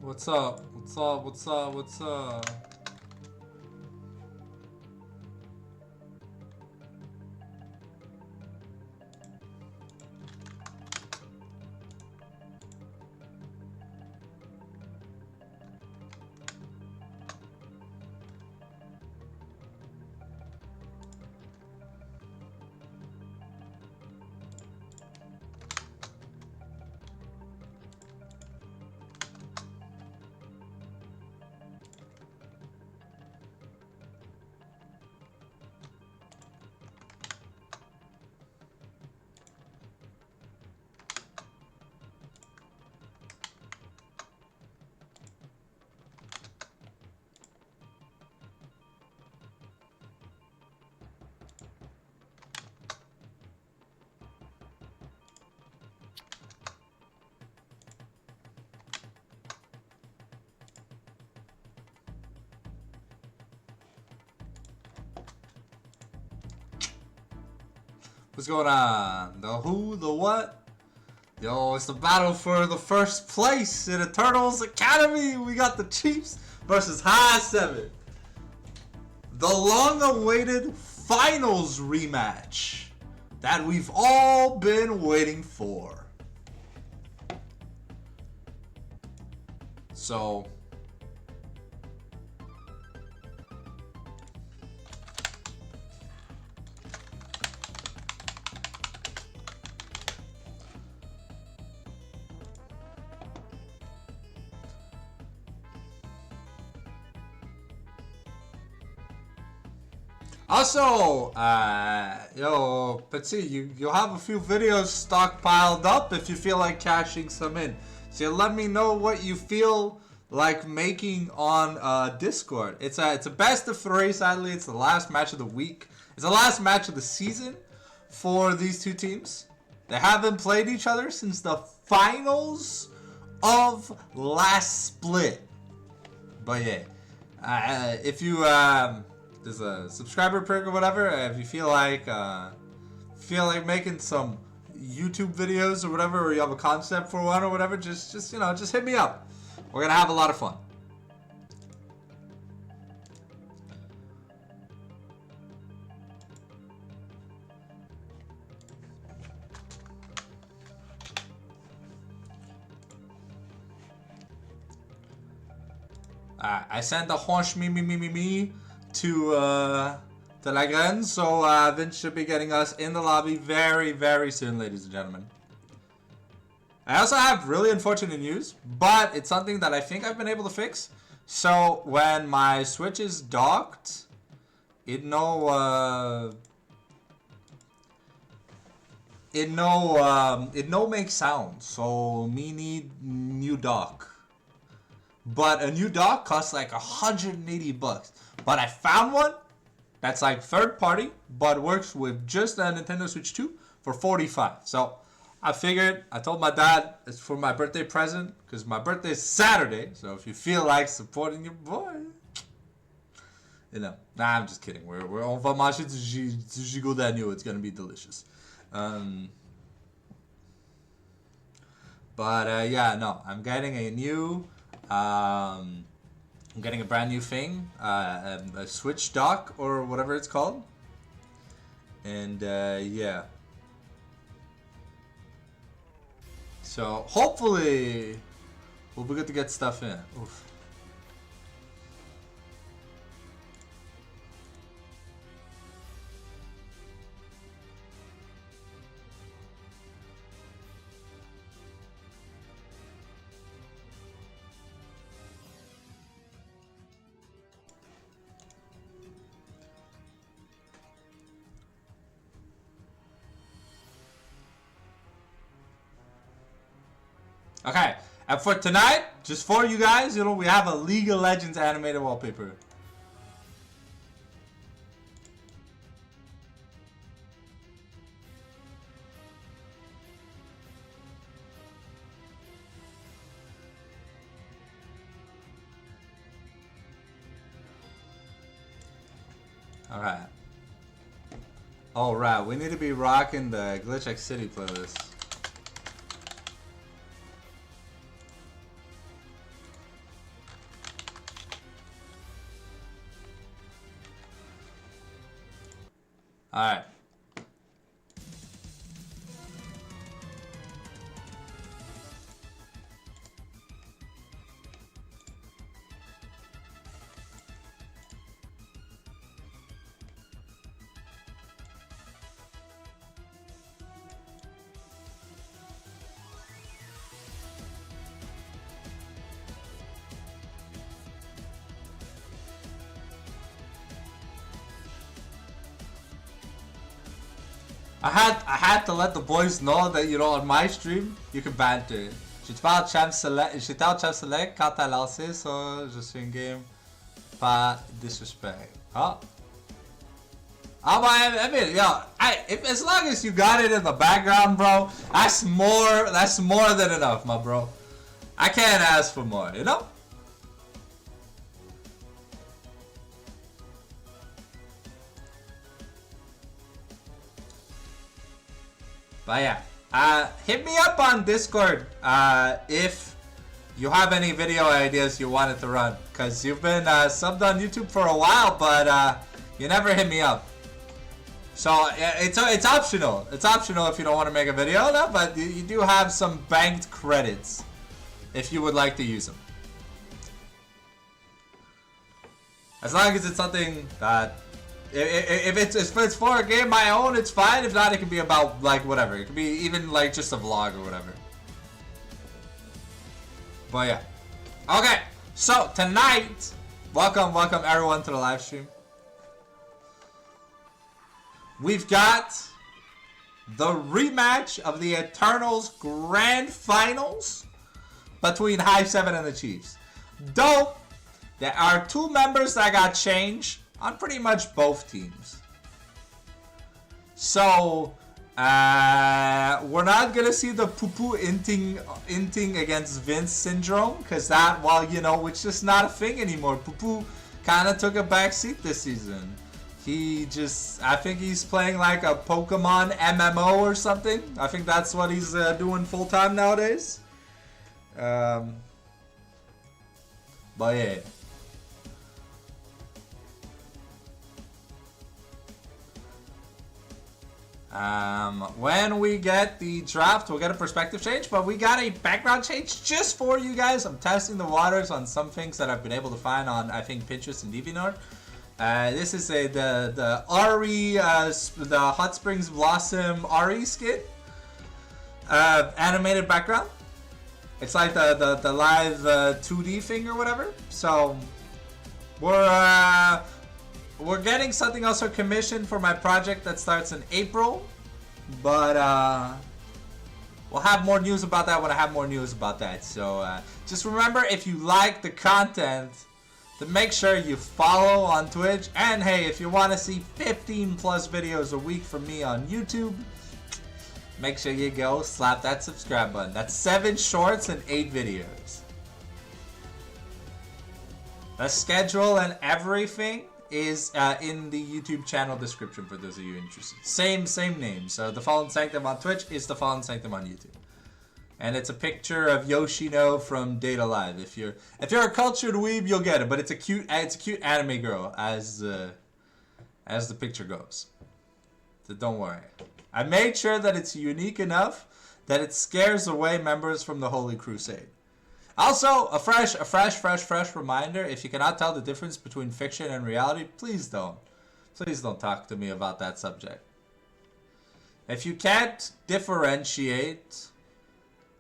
What's up? What's up? What's up? What's up? What's going on? The who? The what? Yo, it's the battle for the first place in Eternals Academy. We got the Chiefs versus High 7. The long-awaited finals rematch that we've all been waiting for. So, also, yo, Petit, you'll have a few videos stockpiled up if you feel like cashing some in. So let me know what you feel like making on Discord. It's a best of 3, sadly. It's the last match of the week. It's the last match of the season for these two teams. They haven't played each other since the finals of last split. But yeah, if you there's a subscriber perk or whatever. If you feel like making some YouTube videos or whatever, or you have a concept for one or whatever, just hit me up. We're gonna have a lot of fun. I sent the Honch me to La Graine, so Vince should be getting us in the lobby very, very soon, ladies and gentlemen. I also have really unfortunate news, but it's something that I think I've been able to fix. So when my Switch is docked, it no make sound. So me need new dock. But a new dock costs like 180 bucks. But I found one that's like third party, but works with just a Nintendo Switch 2 for 45. So I figured, I told my dad it's for my birthday present, because my birthday is Saturday. So if you feel like supporting your boy, nah, I'm just kidding. On va manger du gigot d'agneau. It's gonna be delicious. But yeah, no, I'm getting a new. I'm getting a brand new thing, a Switch dock or whatever it's called, and yeah. So hopefully we'll be good to get stuff in. Oof. Okay, and for tonight, just for you guys, we have a League of Legends animated wallpaper. Alright. Alright, we need to be rocking the Glitch X City playlist. Alright. I had to let the boys know that, you know, on my stream, you can banter. J'étais au Champ Select quand t'as lancé ça, je suis in game. Pas disrespect. Oh. Oh, I mean, yo, as long as you got it in the background, bro, that's more than enough, my bro. I can't ask for more, you know? But yeah, hit me up on Discord if you have any video ideas you wanted to run, cause you've been subbed on YouTube for a while, but you never hit me up. So it's optional. It's optional if you don't want to make a video, no, but you do have some banked credits if you would like to use them. As long as it's something that. If it's for a game I own, it's fine. If not, it can be about, like, whatever. It could be even, like, just a vlog or whatever. But yeah. Okay, so tonight, welcome everyone to the live stream. We've got the rematch of the Eternals Grand Finals between Hive 7 and the Chiefs. Though, there are two members that got changed on pretty much both teams. So, we're not gonna see the poo-poo inting against Vince syndrome, because that, well, you know, it's just not a thing anymore. Poo-poo kind of took a backseat this season. He just, I think he's playing like a Pokemon MMO or something. I think that's what he's doing full time nowadays. But yeah. When we get the draft, we'll get a perspective change, but we got a background change just for you guys. I'm testing the waters on some things that I've been able to find on, I think, Pinterest and DeviantArt. This is the RE, the Hot Springs Blossom RE skin, animated background. It's like the live 2D thing or whatever. So we're getting something else for commission for my project that starts in April, but we'll have more news about that when I have more news about that. So just remember, if you like the content, to make sure you follow on Twitch, and hey, if you want to see 15 plus videos a week from me on YouTube, make sure you go slap that subscribe button. That's 7 shorts and 8 videos. The schedule and everything is in the YouTube channel description for those of you interested. Same name. So the Fallen Sanctum on Twitch is the Fallen Sanctum on YouTube. And it's a picture of Yoshino from Data Live. If you're a cultured weeb, you'll get it. But it's a cute anime girl as the picture goes. So don't worry. I made sure that it's unique enough that it scares away members from the Holy Crusade. Also, a fresh reminder, if you cannot tell the difference between fiction and reality, please don't talk to me about that subject. If you can't differentiate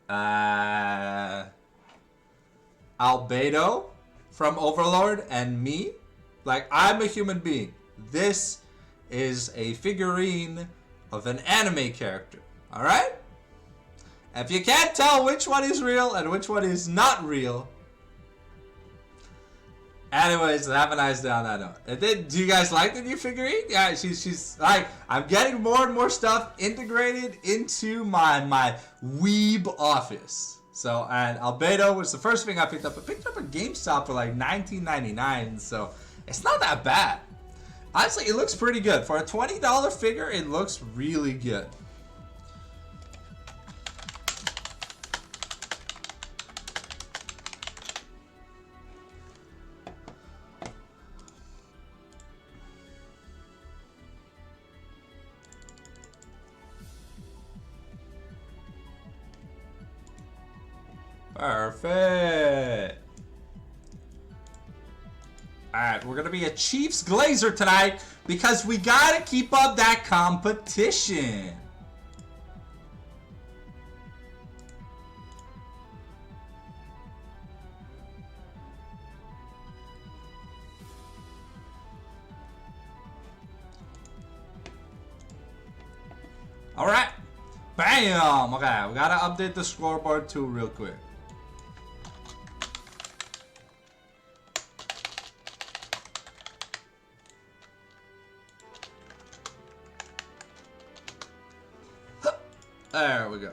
Albedo from Overlord and me, like, I'm a human being. This is a figurine of an anime character, alright? If you can't tell which one is real and which one is not real. Anyways, have a nice day on that note. And then, do you guys like the new figurine? Yeah, she's like, I'm getting more and more stuff integrated into my weeb office. So, and Albedo was the first thing I picked up. I picked up a GameStop for like $19.99, so it's not that bad. Honestly, it looks pretty good. For a $20 figure, it looks really good. Perfect. Alright, we're going to be a Chiefs Glazer tonight because we got to keep up that competition. Alright. Bam! Okay, we got to update the scoreboard too real quick. There we go.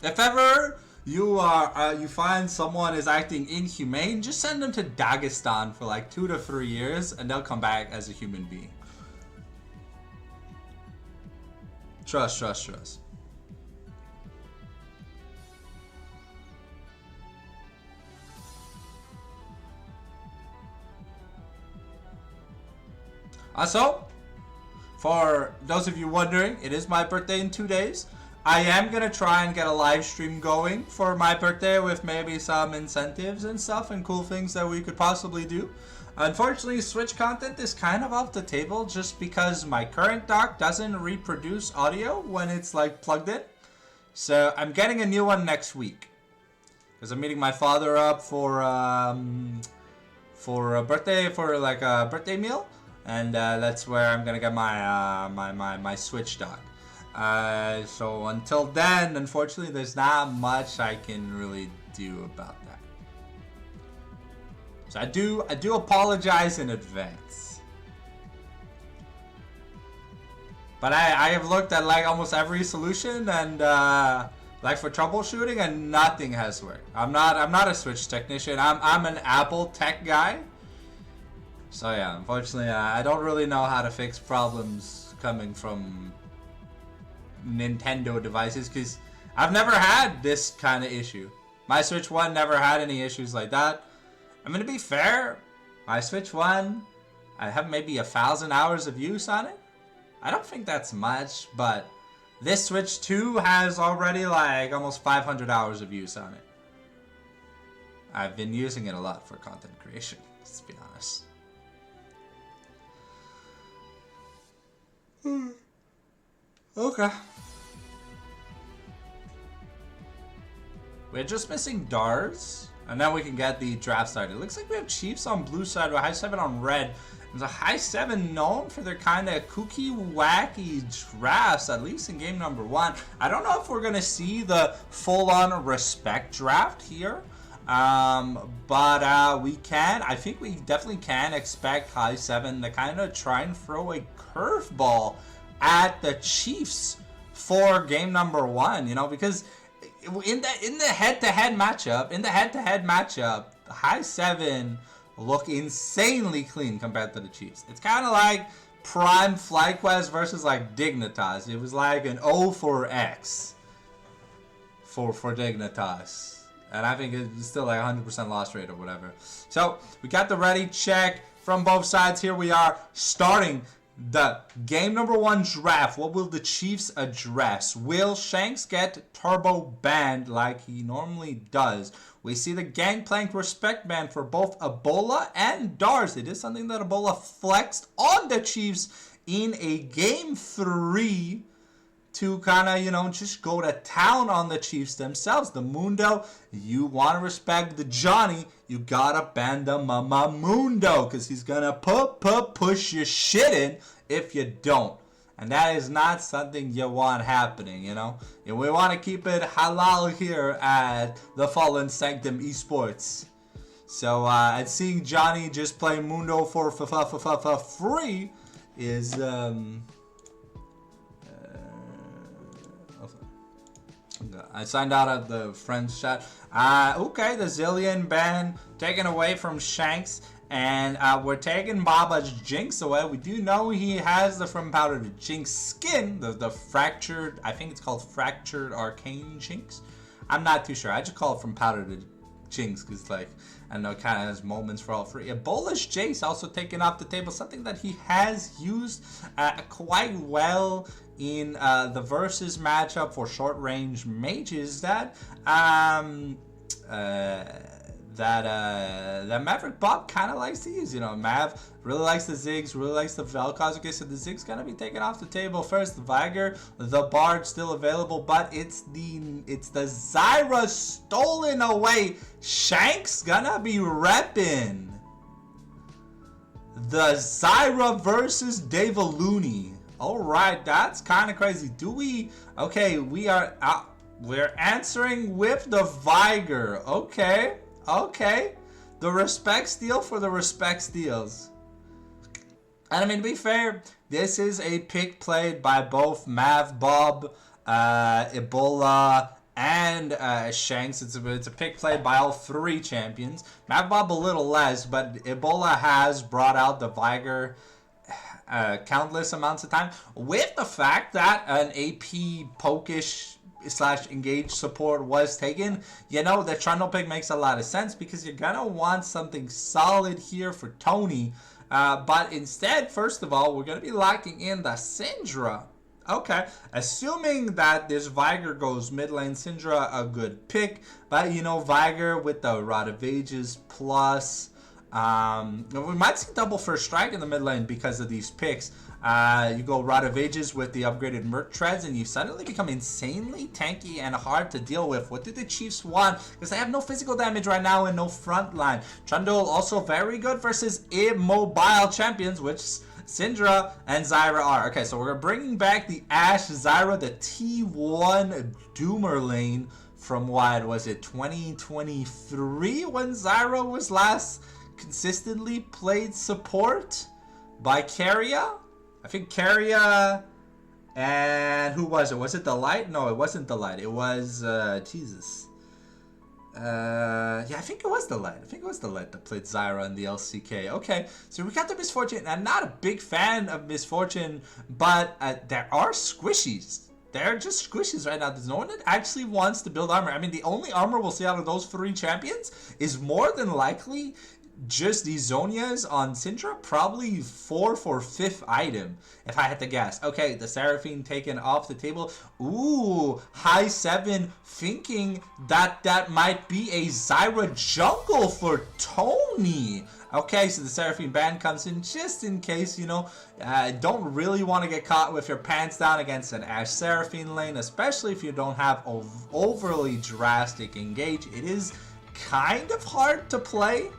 If ever you find someone is acting inhumane, just send them to Dagestan for like 2 to 3 years, and they'll come back as a human being. Trust, trust, trust. Also, for those of you wondering, it is my birthday in 2 days. I am going to try and get a live stream going for my birthday with maybe some incentives and stuff and cool things that we could possibly do. Unfortunately, Switch content is kind of off the table just because my current dock doesn't reproduce audio when it's like plugged in. So I'm getting a new one next week because I'm meeting my father up for a birthday, for like a birthday meal, and that's where I'm gonna get my my Switch dock. So until then, unfortunately, there's not much I can really do about that. So I do apologize in advance. But I have looked at like almost every solution and like for troubleshooting, and nothing has worked. I'm not a Switch technician. I'm an Apple tech guy. So yeah, unfortunately, I don't really know how to fix problems coming from Nintendo devices because I've never had this kind of issue. My Switch 1 never had any issues like that. I'm gonna be fair, my Switch 1, I have maybe 1,000 hours of use on it. I don't think that's much, but this Switch 2 has already like almost 500 hours of use on it. I've been using it a lot for content creation, let's be honest. Okay. We're just missing Dars, and then we can get the draft started. It looks like we have Chiefs on blue side, with high 7 on red. There's a high 7 known for their kind of kooky, wacky drafts, at least in game number 1. I don't know if we're going to see the full-on respect draft here, but we can. I think we definitely can expect high 7 to kind of try and throw a curveball at the Chiefs for game number 1, you know, because in the head-to-head matchup, high 7 look insanely clean compared to the Chiefs. It's kind of like Prime FlyQuest versus like Dignitas. It was like an O for X for Dignitas, and I think it's still like 100% loss rate or whatever. So we got the ready check from both sides. Here we are starting the game number 1 draft. What will the Chiefs address? Will Shanks get turbo banned like he normally does? We see the Gangplank respect ban for both Ebola and Dars. It is something that Ebola flexed on the Chiefs in a game 3 to kind of, you know, just go to town on the Chiefs themselves. The Mundo, you want to respect the Johnny, you gotta ban the Mama Mundo, because he's gonna push your shit in if you don't. And that is not something you want happening, you know? And we want to keep it halal here at the Fallen Sanctum Esports. So, and seeing Johnny just play Mundo for free is, I signed out of the friends chat. Okay, the Zillion ban taken away from Shanks. And we're taking Baba's Jinx away. We do know he has the From Powder to Jinx skin. The fractured, I think it's called Fractured Arcane Jinx. I'm not too sure. I just call it From Powder to Jinx because, like, I know it kind of has moments for all three. Ebola's Jace also taken off the table. Something that he has used quite well in the versus matchup for short range mages that that Maverick Bob kind of likes to use. You know, Mav really likes the Ziggs, really likes the Vel'Koz. Okay, so the Ziggs gonna be taken off the table first. The Viger, the Bard still available, but it's the Zyra stolen away. Shanks gonna be repping the Zyra versus Devaluni. All right, that's kind of crazy. Do we? Okay, we're answering with the Viger. Okay. The respect steal for the respect steals. And I mean, to be fair, this is a pick played by both Mav Bob, Ebola, and Shanks. It's a pick played by all three champions. Mav Bob a little less, but Ebola has brought out the Viger countless amounts of time. With the fact that an AP pokish / engage support was taken, you know, the Trundle pick makes a lot of sense because you're gonna want something solid here for Tony. But instead, first of all, we're gonna be locking in the Syndra. Okay, assuming that this Viger goes mid lane, Syndra a good pick, but you know, Viger with the Rod of Ages plus, we might see double first strike in the mid lane because of these picks. You go Rod of Ages with the upgraded Merc Treads and you suddenly become insanely tanky and hard to deal with. What do the Chiefs want? Because they have no physical damage right now and no front line. Trundle also very good versus immobile champions, which Syndra and Zyra are. Okay, so we're bringing back the Ashe Zyra, the T1 Doomer lane from what was it, 2023 when Zyra was last consistently played support by Keria? I think Keria and who was it? Was it the Light? No, it wasn't the Light. It was Jesus. Yeah, I think it was the Light. I think it was the Light that played Zyra in the LCK. Okay, so we got the Miss Fortune. I'm not a big fan of Miss Fortune, but there are squishies. They're just squishies right now. There's no one that actually wants to build armor. I mean, the only armor we'll see out of those three champions is more than likely just these Zonias on Syndra, probably 4th or 5th item, if I had to guess. Okay, the Seraphine taken off the table. Ooh, high 7 thinking that that might be a Zyra jungle for Tony. Okay, so the Seraphine ban comes in just in case, you know, don't really want to get caught with your pants down against an Ashe Seraphine lane, especially if you don't have overly drastic engage. It is kind of hard to play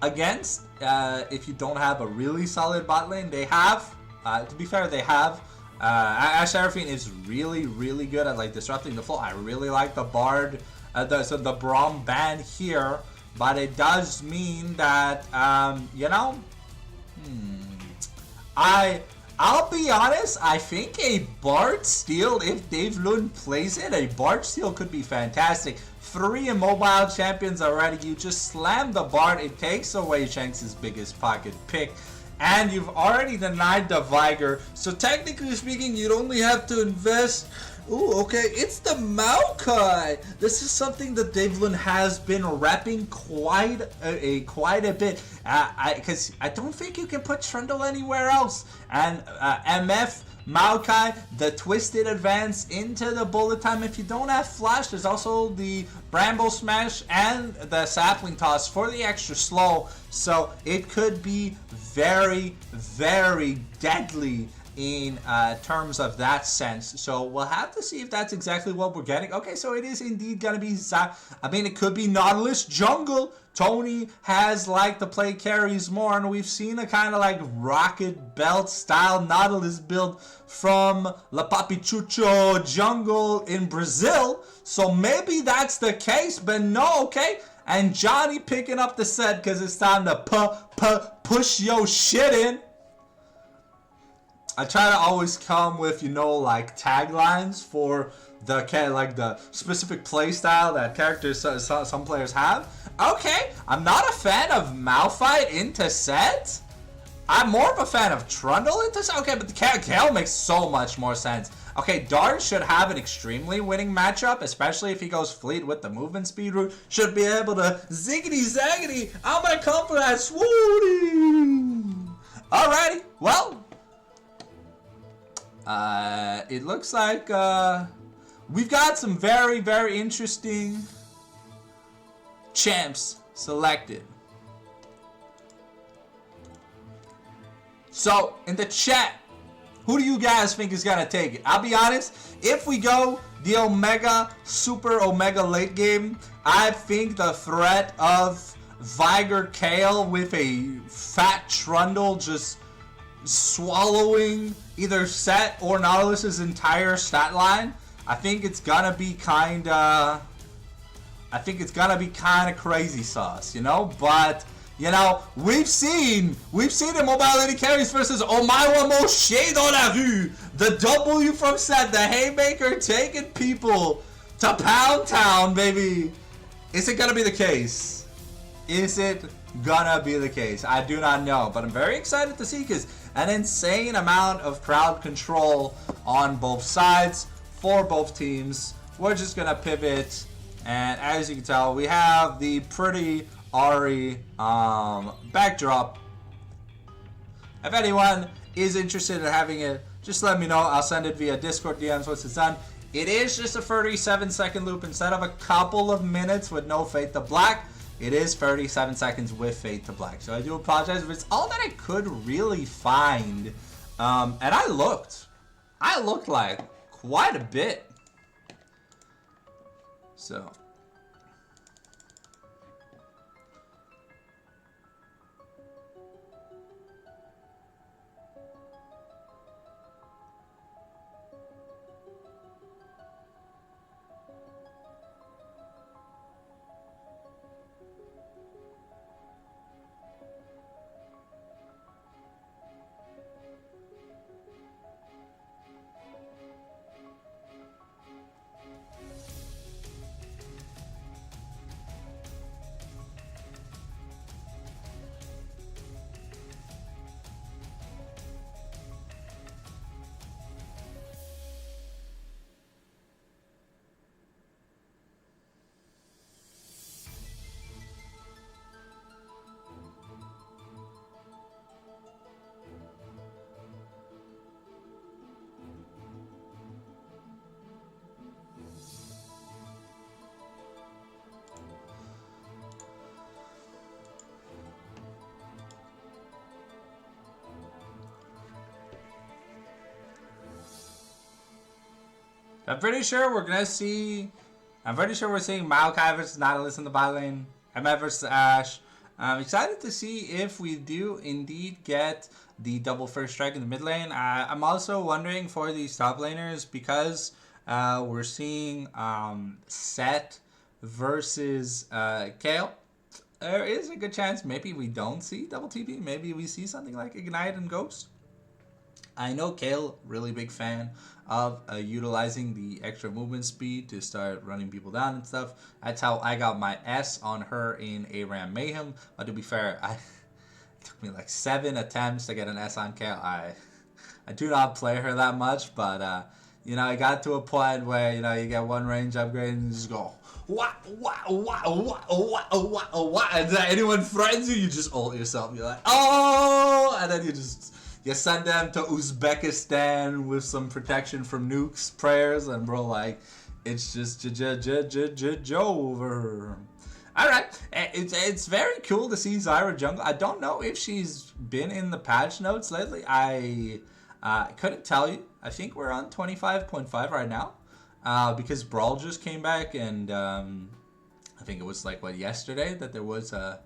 against if you don't have a really solid bot lane. They have, to be fair, they have. Ashe Seraphine is really, really good at like disrupting the flow. I really like the Bard, so the Braum ban here, but it does mean that, you know, I'll be honest, I think a Bard steal, if Dave Lund plays it, a Bard steal could be fantastic. 3 immobile champions already. You just slam the Bard. It takes away Shanks' biggest pocket pick. And you've already denied the Viger. So technically speaking, you'd only have to invest. Ooh, okay. It's the Maokai. This is something that Devlin has been repping quite a bit. Because I don't think you can put Trundle anywhere else. And MF, Maokai, the Twisted Advance into the Bullet Time. If you don't have Flash, there's also the Bramble Smash and the Sapling Toss for the extra slow. So it could be very, very deadly in terms of that sense. So we'll have to see if that's exactly what we're getting. Okay, so it is indeed going to be I mean, it could be Nautilus Jungle. Tony has liked to play carries more, and we've seen a kind of like Rocket Belt style Nautilus build from La Papichucho Jungle in Brazil. So maybe that's the case, but no, okay. And Johnny picking up the set because it's time to push your shit in. I try to always come with, you know, like taglines for the specific play style that characters some players have. Okay, I'm not a fan of Malphite into set. I'm more of a fan of Trundle into set. Okay, but the Kale makes so much more sense. Okay, Dart should have an extremely winning matchup, especially if he goes Fleet with the movement speed route. Should be able to ziggity zaggity. I'm gonna come for that swooty. Alrighty, well, it looks like we've got some very, very interesting champs selected. So, in the chat, who do you guys think is going to take it? I'll be honest, if we go the Omega, Super Omega late game, I think the threat of Viger Kale with a fat Trundle just swallowing either Set or Nautilus's entire stat line, I think it's gonna be kinda crazy sauce, you know? But you know, we've seen the mobility carries versus Omawa Moshe dans la rue. The W from Set, the haymaker taking people to Pound Town, baby. Is it gonna be the case? Is it gonna be the case? I do not know, but I'm very excited to see because an insane amount of crowd control on both sides for both teams. We're just gonna pivot, and as you can tell, we have the pretty Ahri backdrop. If anyone is interested in having it, just let me know. I'll send it via Discord DMs once it's done. It is just a 37-second loop instead of a couple of minutes with no Fade to Black. It is 37 seconds with Fade to Black. So I do apologize, but it's all that I could really find. And I looked like quite a bit. So I'm pretty sure we're seeing Maokai versus Nautilus in the bot lane, MF versus Ashe. I'm excited to see if we do indeed get the double first strike in the mid lane. I'm also wondering for these top laners because we're seeing Set versus Kale. There is a good chance maybe we don't see double TP. Maybe we see something like Ignite and Ghost. I know Kale, really big fan of utilizing the extra movement speed to start running people down and stuff. That's how I got my S on her in ARAM Mayhem. But to be fair, it took me like 7 attempts to get an S on Kale. I do not play her that much, but you know, I got to a point where, you know, you get one range upgrade and you just go, what, and then anyone threatens you, you just ult yourself. You're like, oh, and then you send them to Uzbekistan with some protection from nukes, prayers, and bro, like, it's just over. Alright, it's very cool to see Zyra jungle. I don't know if she's been in the patch notes lately. I couldn't tell you. I think we're on 25.5 right now because Brawl just came back, and I think it was like, what, yesterday that there was an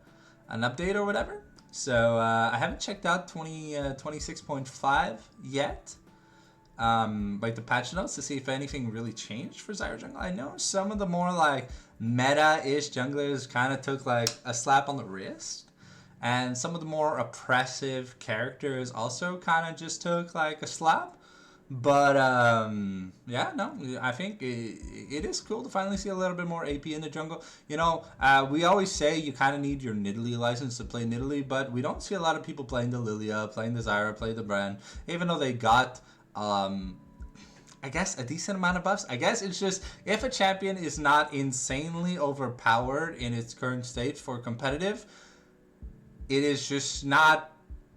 update or whatever. So I haven't checked out 26.5 yet. like the patch notes to see if anything really changed for Zyra jungle. I know some of the more like meta-ish junglers kind of took like a slap on the wrist, and some of the more oppressive characters also kind of just took like a slap. But yeah, no, I think it is cool to finally see a little bit more AP in the jungle. You know, we always say you kind of need your Nidalee license to play Nidalee, but we don't see a lot of people playing the Lilia, playing the Zyra, playing the Bren, even though they got I guess a decent amount of buffs. I guess it's just if a champion is not insanely overpowered in its current state for competitive, it is just not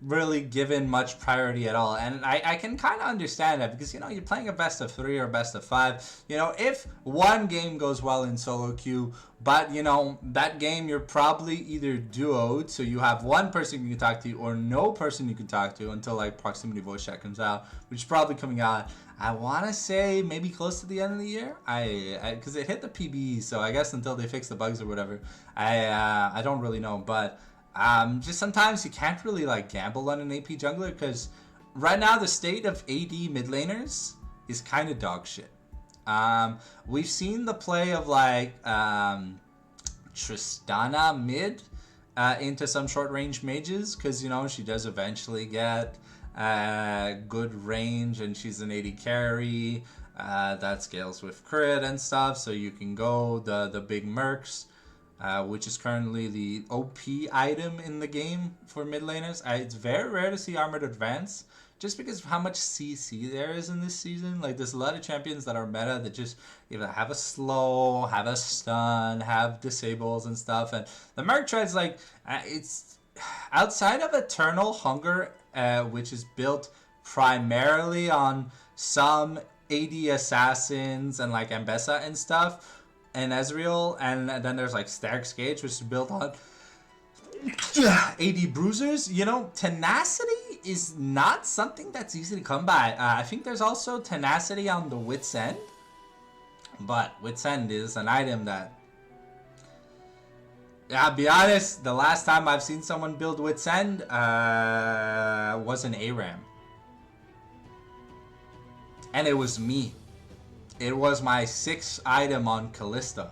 really given much priority at all. And I can kind of understand that because, you know, you're playing a best of 3 or best of 5. You know, if one game goes well in solo queue, but, you know, that game you're probably either duoed, so you have one person you can talk to or no person you can talk to until, like, proximity voice chat comes out, which is probably coming out, I want to say maybe close to the end of the year. Because it hit the PB, so I guess until they fix the bugs or whatever, I don't really know. But just sometimes you can't really like gamble on an AP jungler because right now the state of AD mid laners is kind of dog shit. We've seen the play of like Tristana mid into some short range mages because, you know, she does eventually get good range and she's an AD carry that scales with crit and stuff, so you can go the big mercs. Which is currently the OP item in the game for mid laners. It's very rare to see Armored Advance, just because of how much CC there is in this season. Like, there's a lot of champions that are meta that just either have a slow, have a stun, have disables and stuff. And the Merc Tread's like, it's outside of Eternal Hunger, which is built primarily on some AD assassins and like Ambessa and stuff, and Ezreal, and then there's like Stag's Gage, which is built on AD bruisers. You know, tenacity is not something that's easy to come by. I think there's also tenacity on the Wit's End, but Wit's End is an item that, I'll be honest, the last time I've seen someone build Wit's End was an ARAM. And it was me. It was my 6th item on Kalista.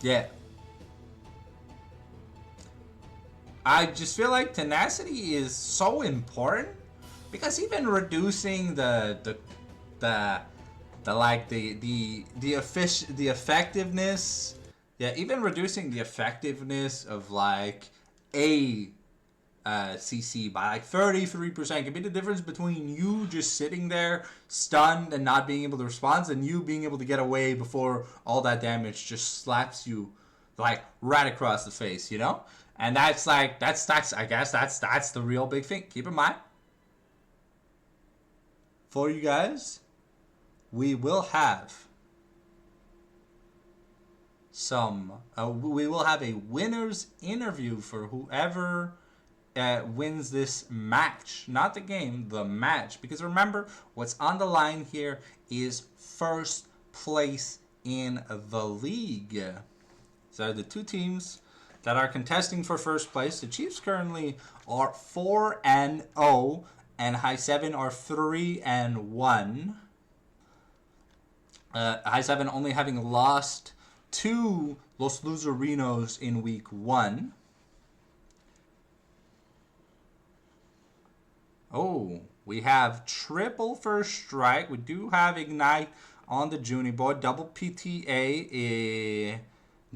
Yeah. I just feel like tenacity is so important because even reducing the effectiveness, yeah, even reducing the effectiveness of like a CC by like 33% can be the difference between you just sitting there stunned and not being able to respond and you being able to get away before all that damage just slaps you like right across the face, you know? And that's like, that's I guess that's the real big thing. Keep in mind, for you guys, we will have we will have a winner's interview for whoever wins this match. Not the game, the match. Because remember, what's on the line here is first place in the league. So the two teams that are contesting for first place, the Chiefs currently are 4-0, and High 7 are 3-1. High 7 only having lost to Los Luzerinos in week 1. Oh, we have triple first strike. We do have Ignite on the Junie board. Double PTA.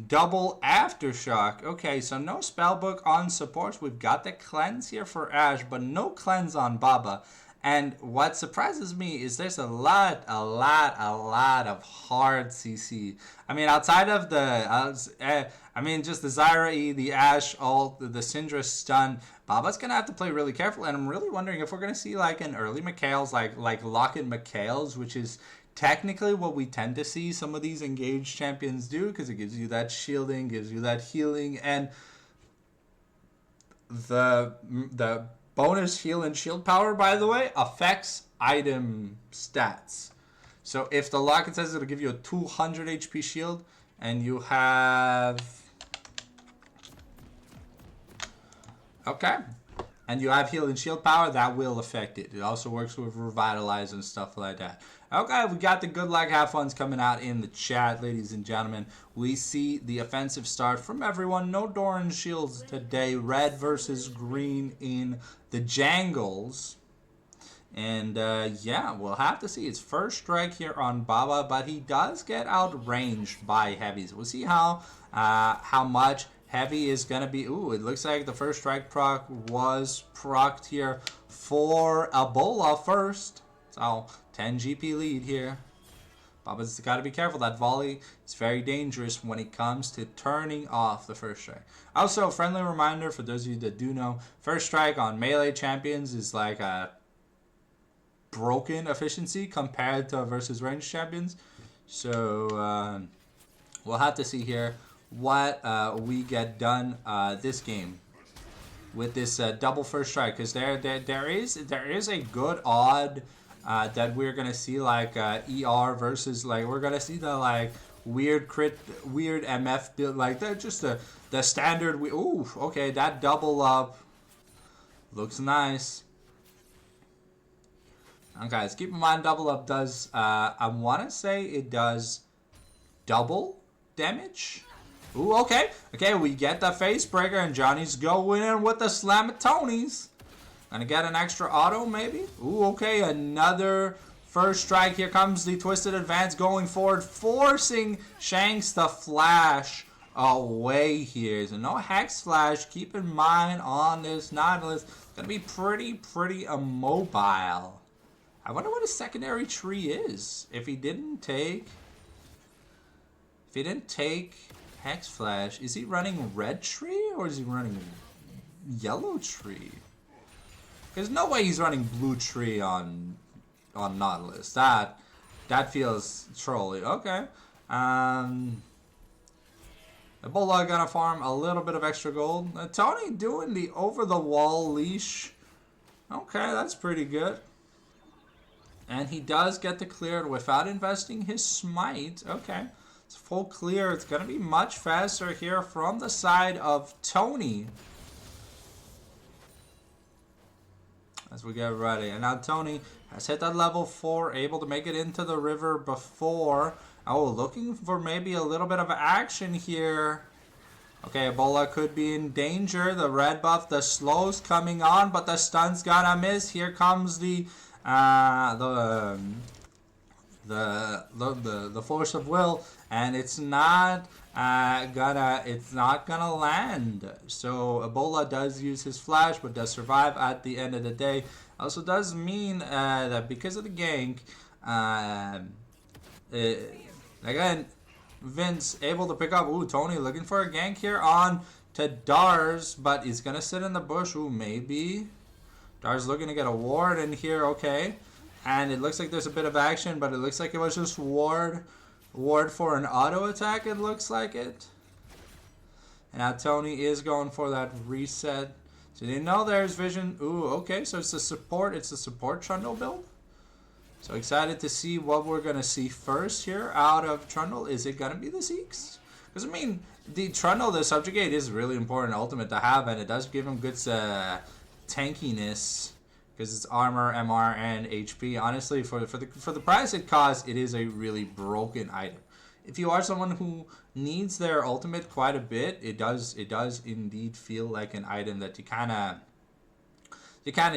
Double Aftershock. Okay, so no Spellbook on supports. We've got the Cleanse here for Ashe, but no Cleanse on Baba. And what surprises me is there's a lot of hard CC. I mean, outside of the, just the Zyra E, the Ashe ult, the Syndra stun, Baba's going to have to play really careful. And I'm really wondering if we're going to see like an early Mikael's, like Lock-in Mikael's, which is technically what we tend to see some of these engaged champions do, because it gives you that shielding, gives you that healing, and the bonus heal and shield power, by the way, affects item stats. So if the Lock-in says it'll give you a 200 HP shield, and you have... Okay. and you have heal and shield power, that will affect it. It also works with revitalize and stuff like that. Okay, we got the good luck, have funs coming out in the chat, ladies and gentlemen. We see the offensive start from everyone. No Doran shields today. Red versus green in the jangles. And yeah, we'll have to see. It's first strike here on Baba, but he does get outranged by heavies. We'll see how much heavy is going to be. Ooh, it looks like the first strike proc was procced here for Ebola first. So 10 GP lead here. Baba's got to be careful. That volley is very dangerous when it comes to turning off the first strike. Also, friendly reminder for those of you that do know, first strike on melee champions is like a broken efficiency compared to versus range champions. So we'll have to see here what we get done this game with this double first strike, because there is a good odd that we're gonna see like ER versus, like, we're gonna see the like weird crit, weird MF build, like that, just the standard. Ooh, okay, that double up looks nice. And guys, keep in mind, double up does, I want to say it does double damage. Ooh, okay. Okay, we get the face breaker, and Johnny's going in with the Slamatonies. Gonna get an extra auto, maybe? Ooh, okay, another first strike. Here comes the Twisted Advance going forward, forcing Shanks to flash away here. So no Hex Flash. Keep in mind on this Nautilus, gonna be pretty immobile. I wonder what his secondary tree is. If he didn't take Hex Flash, is he running red tree or is he running yellow tree? There's no way he's running blue tree on Nautilus. That feels trolly. Okay. Ebola gonna farm a little bit of extra gold. Tony doing the over the wall leash. Okay, that's pretty good. And he does get the cleared without investing his smite. Okay. It's full clear. It's going to be much faster here from the side of Tony. As we get ready. And now Tony has hit that level 4. Able to make it into the river before. Oh, looking for maybe a little bit of action here. Okay, Ebola could be in danger. The red buff, the slow's coming on, but the stun's gonna miss. Here comes the force of will, and it's not gonna land. So Ebola does use his flash, but does survive at the end of the day. Also does mean that because of the gank, again, Vince able to pick up. Ooh, Tony looking for a gank here on to Dars, but he's gonna sit in the bush. Ooh, maybe Dars looking to get a ward in here. Okay, and it looks like there's a bit of action, but it looks like it was just ward for an auto attack. It looks like it. And now Tony is going for that reset. So they know there's vision. Ooh, okay, so it's a support Trundle build. So excited to see what we're going to see first here out of Trundle. Is it going to be the Zeeks? Because, I mean, the Trundle, the Subjugate, is really important ultimate to have, and it does give him good tankiness because it's armor, MR, and HP. Honestly, for the price it costs, it is a really broken item. If you are someone who needs their ultimate quite a bit, it does indeed feel like an item that you kind of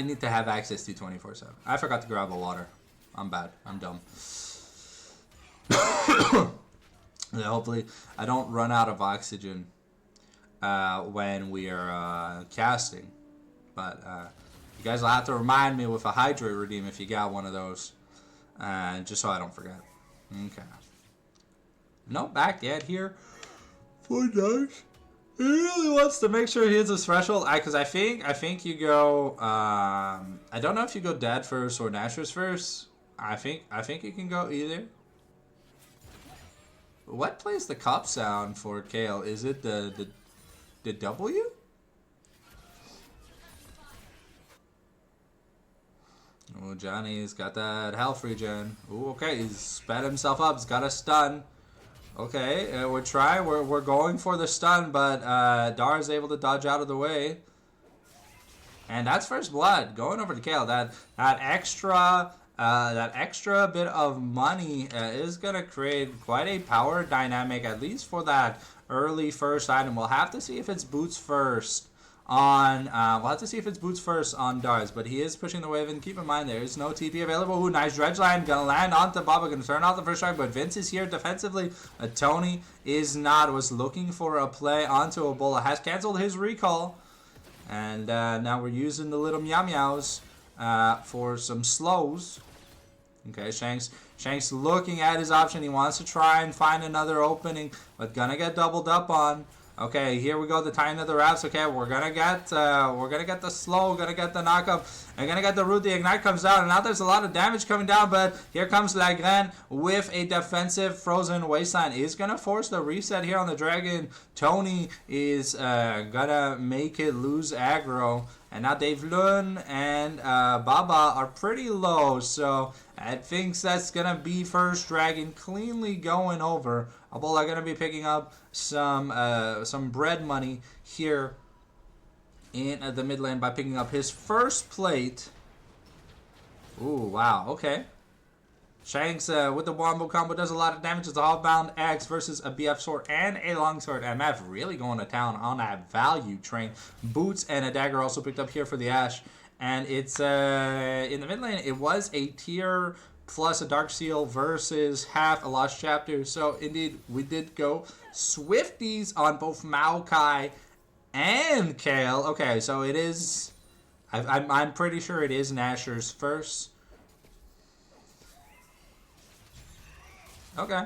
need to have access to 24/7. I forgot to grab a water. I'm bad. I'm dumb. Yeah, hopefully I don't run out of oxygen when we are casting. But you guys will have to remind me with a hydrate redeem if you got one of those. Just so I don't forget. Okay. No back yet here. 4 dice. He really wants to make sure he hits his threshold. Because I think you go. I don't know if you go Dad first or Nashor's first. I think you can go either. What plays the cop sound for Kale? Is it the W? Oh, Johnny's got that health regen. Ooh, okay, he's sped himself up. He's got a stun. Okay, we're going for the stun, but Dar is able to dodge out of the way. And that's first blood going over to Kale. That extra bit of money is gonna create quite a power dynamic, at least for that early first item. We'll have to see if it's boots first on Dars, but he is pushing the wave, and keep in mind there is no TP available. Ooh, nice dredge line, gonna land onto Baba, gonna turn off the first strike, but Vince is here defensively. Tony is not, was looking for a play onto Ebola, has canceled his recall, and now we're using the little Meow Meows for some slows. Okay, Shanks looking at his option. He wants to try and find another opening, but gonna get doubled up on. Okay, here we go, the tying of the wraps. Okay, we're gonna get the slow, gonna get the knockup, and gonna get the root. The ignite comes out, and now there's a lot of damage coming down, but here comes Lagran with a defensive frozen wasteland. Is gonna force the reset here on the dragon. Tony is gonna make it lose aggro. And now Dave Lun and Baba are pretty low, so I think that's going to be first dragon cleanly going over. Ebola going to be picking up some bread money here in the mid lane by picking up his first plate. Ooh, wow, okay. Shanks with the wombo combo does a lot of damage. It's a half-bound X versus a BF sword and a longsword. MF really going to town on that value train. Boots and a dagger also picked up here for the Ashe. And it's in the mid lane, it was a tier plus a Dark Seal versus half a Lost Chapter. So indeed, we did go Swifties on both Maokai and Kale. Okay, so it is, I'm pretty sure it is Nashor's first. Okay.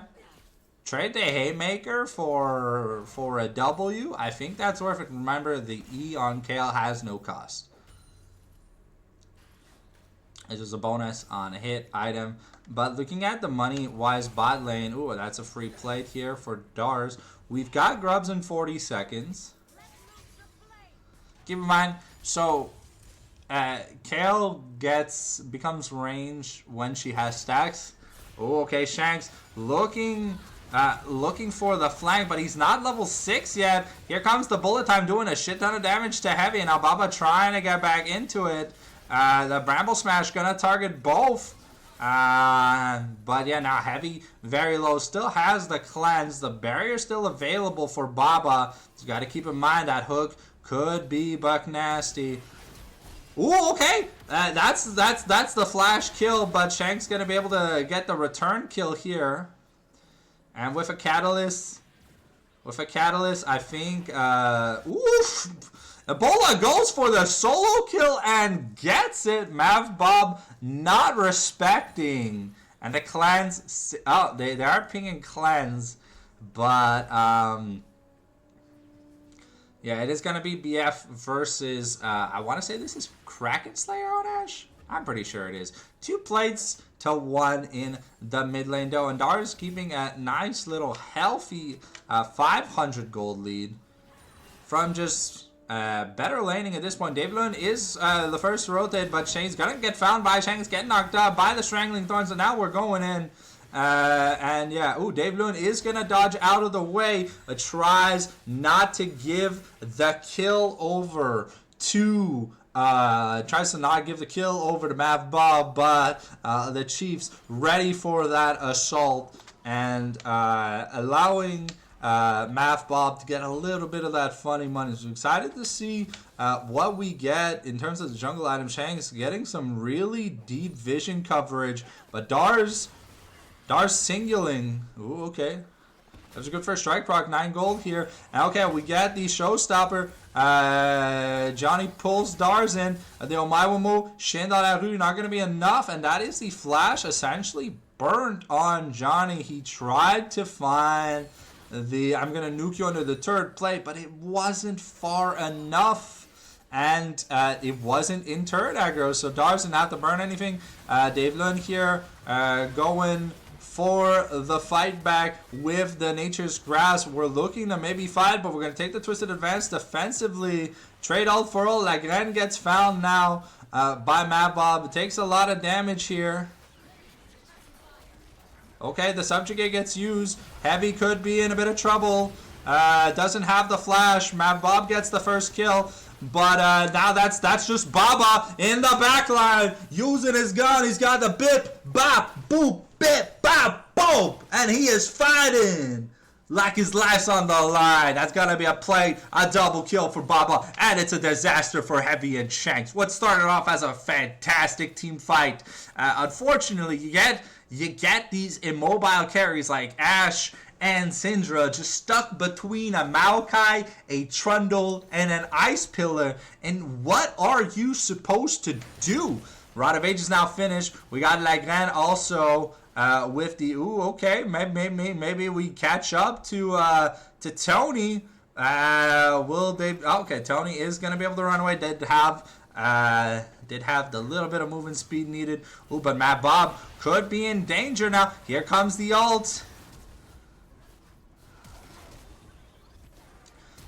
Trade the Haymaker for a W. I think that's worth it. Remember, the E on Kale has no cost. It's just a bonus on a hit item. But looking at the money-wise bot lane, ooh, that's a free plate here for Dars. We've got Grubs in 40 seconds. Keep in mind, so Kale becomes range when she has stacks. Oh, okay, Shanks looking for the flank, but he's not level 6 yet. Here comes the bullet time doing a shit ton of damage to Heavy, and now Baba trying to get back into it. The Bramble Smash gonna target both. But yeah, now Heavy very low, still has the cleanse. The barrier still available for Baba. You got to keep in mind that hook could be buck nasty. Ooh, okay. That's the flash kill, but Shank's gonna be able to get the return kill here. And with a catalyst, I think oof. Ebola goes for the solo kill and gets it. Mav Bob not respecting. And the cleanse, oh, they are pinging cleanse, but yeah, it is going to be BF versus, I want to say this is Kraken Slayer on Ashe? I'm pretty sure it is. 2 plates to 1 in the mid lane, though. And Dars keeping a nice little healthy 500 gold lead from just better laning at this point. Dave Lune is the first to rotate, but Shane's going to get found by Shane's getting knocked up by the Strangling Thorns, and now we're going in. And yeah, ooh, Dave Lune is going to dodge out of the way. Tries not to give the kill over to, tries to not give the kill over to Mav Bob, but the Chiefs ready for that assault and allowing Mav Bob to get a little bit of that funny money. So excited to see what we get in terms of the jungle item. Shanks getting some really deep vision coverage, but Dars singling. Ooh, okay. That was a good first strike proc. 9 gold here. And okay, we get the showstopper. Johnny pulls Dars in. The Omaiwamu, Chien dans la rue, not going to be enough. And that is the flash essentially burnt on Johnny. He tried to find the I'm going to nuke you under the turret plate, but it wasn't far enough. And it wasn't in turret aggro. So Dars didn't have to burn anything. Dave Lund here going for the fight back with the Nature's Grasp. We're looking to maybe fight, but we're going to take the Twisted Advance defensively. Trade all for all. Lagran gets found now by Mabob. It takes a lot of damage here. Okay, the Subjugate gets used. Heavy could be in a bit of trouble. Doesn't have the flash. Mabob gets the first kill. But now that's just Baba in the back line using his gun. He's got the bip, bop, boop, bip, bop, boop. And he is fighting like his life's on the line. That's going to be a play, a double kill for Baba. And it's a disaster for Heavy and Shanks. What started off as a fantastic team fight. Unfortunately, you get these immobile carries like Ash and Syndra just stuck between a Maokai, a Trundle, and an Ice Pillar. And what are you supposed to do? Rod of Age is now finished. We got Lagran also with the... Ooh, okay. Maybe we catch up to Tony. Will they... Okay, Tony is going to be able to run away. Did have the little bit of movement speed needed. Ooh, but Mad Bob could be in danger now. Here comes the ult.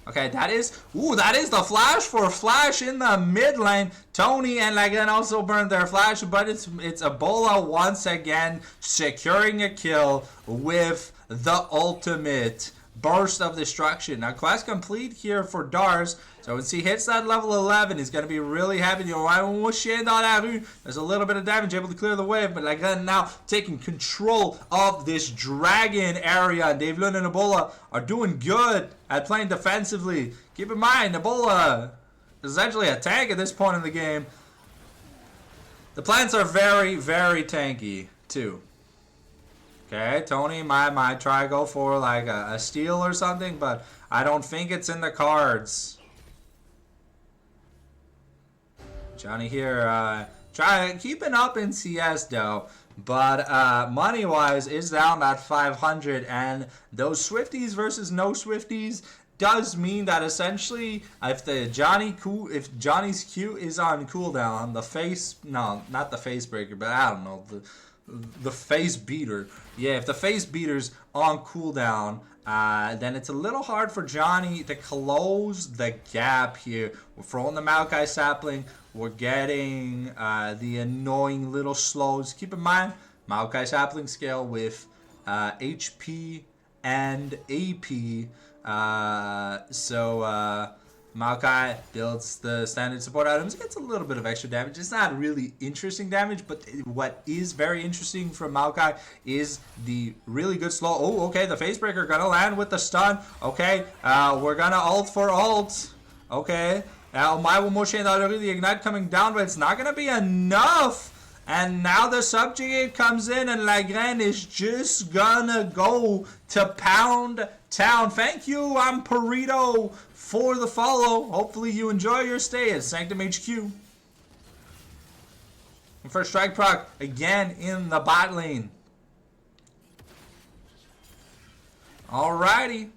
Okay, that is the flash for Flash in the mid lane. Tony and Lagan also burned their flash, but it's Ebola once again securing a kill with the ultimate burst of destruction. Now, quest complete here for Dars. So once he hits that level 11, he's going to be really happy. There's a little bit of damage, able to clear the wave, but Lagan now taking control of this dragon area. Dave Lund and Ebola are doing good at playing defensively. Keep in mind, Ebola is essentially a tank at this point in the game. The plants are very, very tanky, too. Okay, Tony might try to go for like a steal or something, but I don't think it's in the cards. Johnny here, keeping up in CS though, but money-wise is down at 500, and those Swifties versus no Swifties does mean that essentially if Johnny's Q is on cooldown, not the face breaker, but I don't know, the face beater. Yeah, if the face beater's on cooldown, then it's a little hard for Johnny to close the gap here. We're throwing the Maokai sapling. We're getting the annoying little slows. Keep in mind, Maokai sapling scale with HP and AP. Maokai builds the standard support items, gets a little bit of extra damage. It's not really interesting damage, but what is very interesting from Maokai is the really good slow. Oh, okay, the Facebreaker gonna land with the stun. Okay, we're gonna ult for ult. Okay, now the Ignite coming down, but it's not gonna be enough. And now the Subjugate comes in, and Lagran is just gonna go to Pound Town. Thank you, I'm Perito, for the follow. Hopefully you enjoy your stay at Sanctum HQ. And for Strike Proc, again in the bot lane. Alrighty.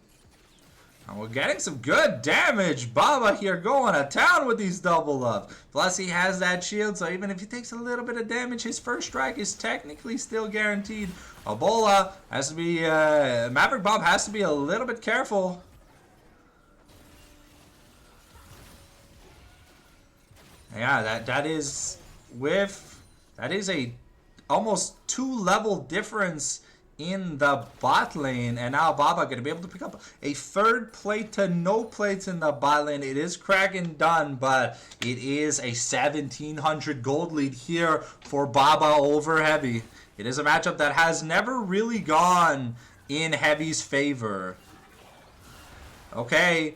And we're getting some good damage. Baba here going to town with these double ups. Plus he has that shield, so even if he takes a little bit of damage, his first strike is technically still guaranteed. Ebola has to be, Maverick Bob has to be a little bit careful. Yeah, that is a almost 2-level difference in the bot lane, and now Baba gonna be able to pick up a third plate to no plates in the bot lane. It is Kraken done, but it is a 1700 gold lead here for Baba over Heavy. It is a matchup that has never really gone in Heavy's favor. Okay,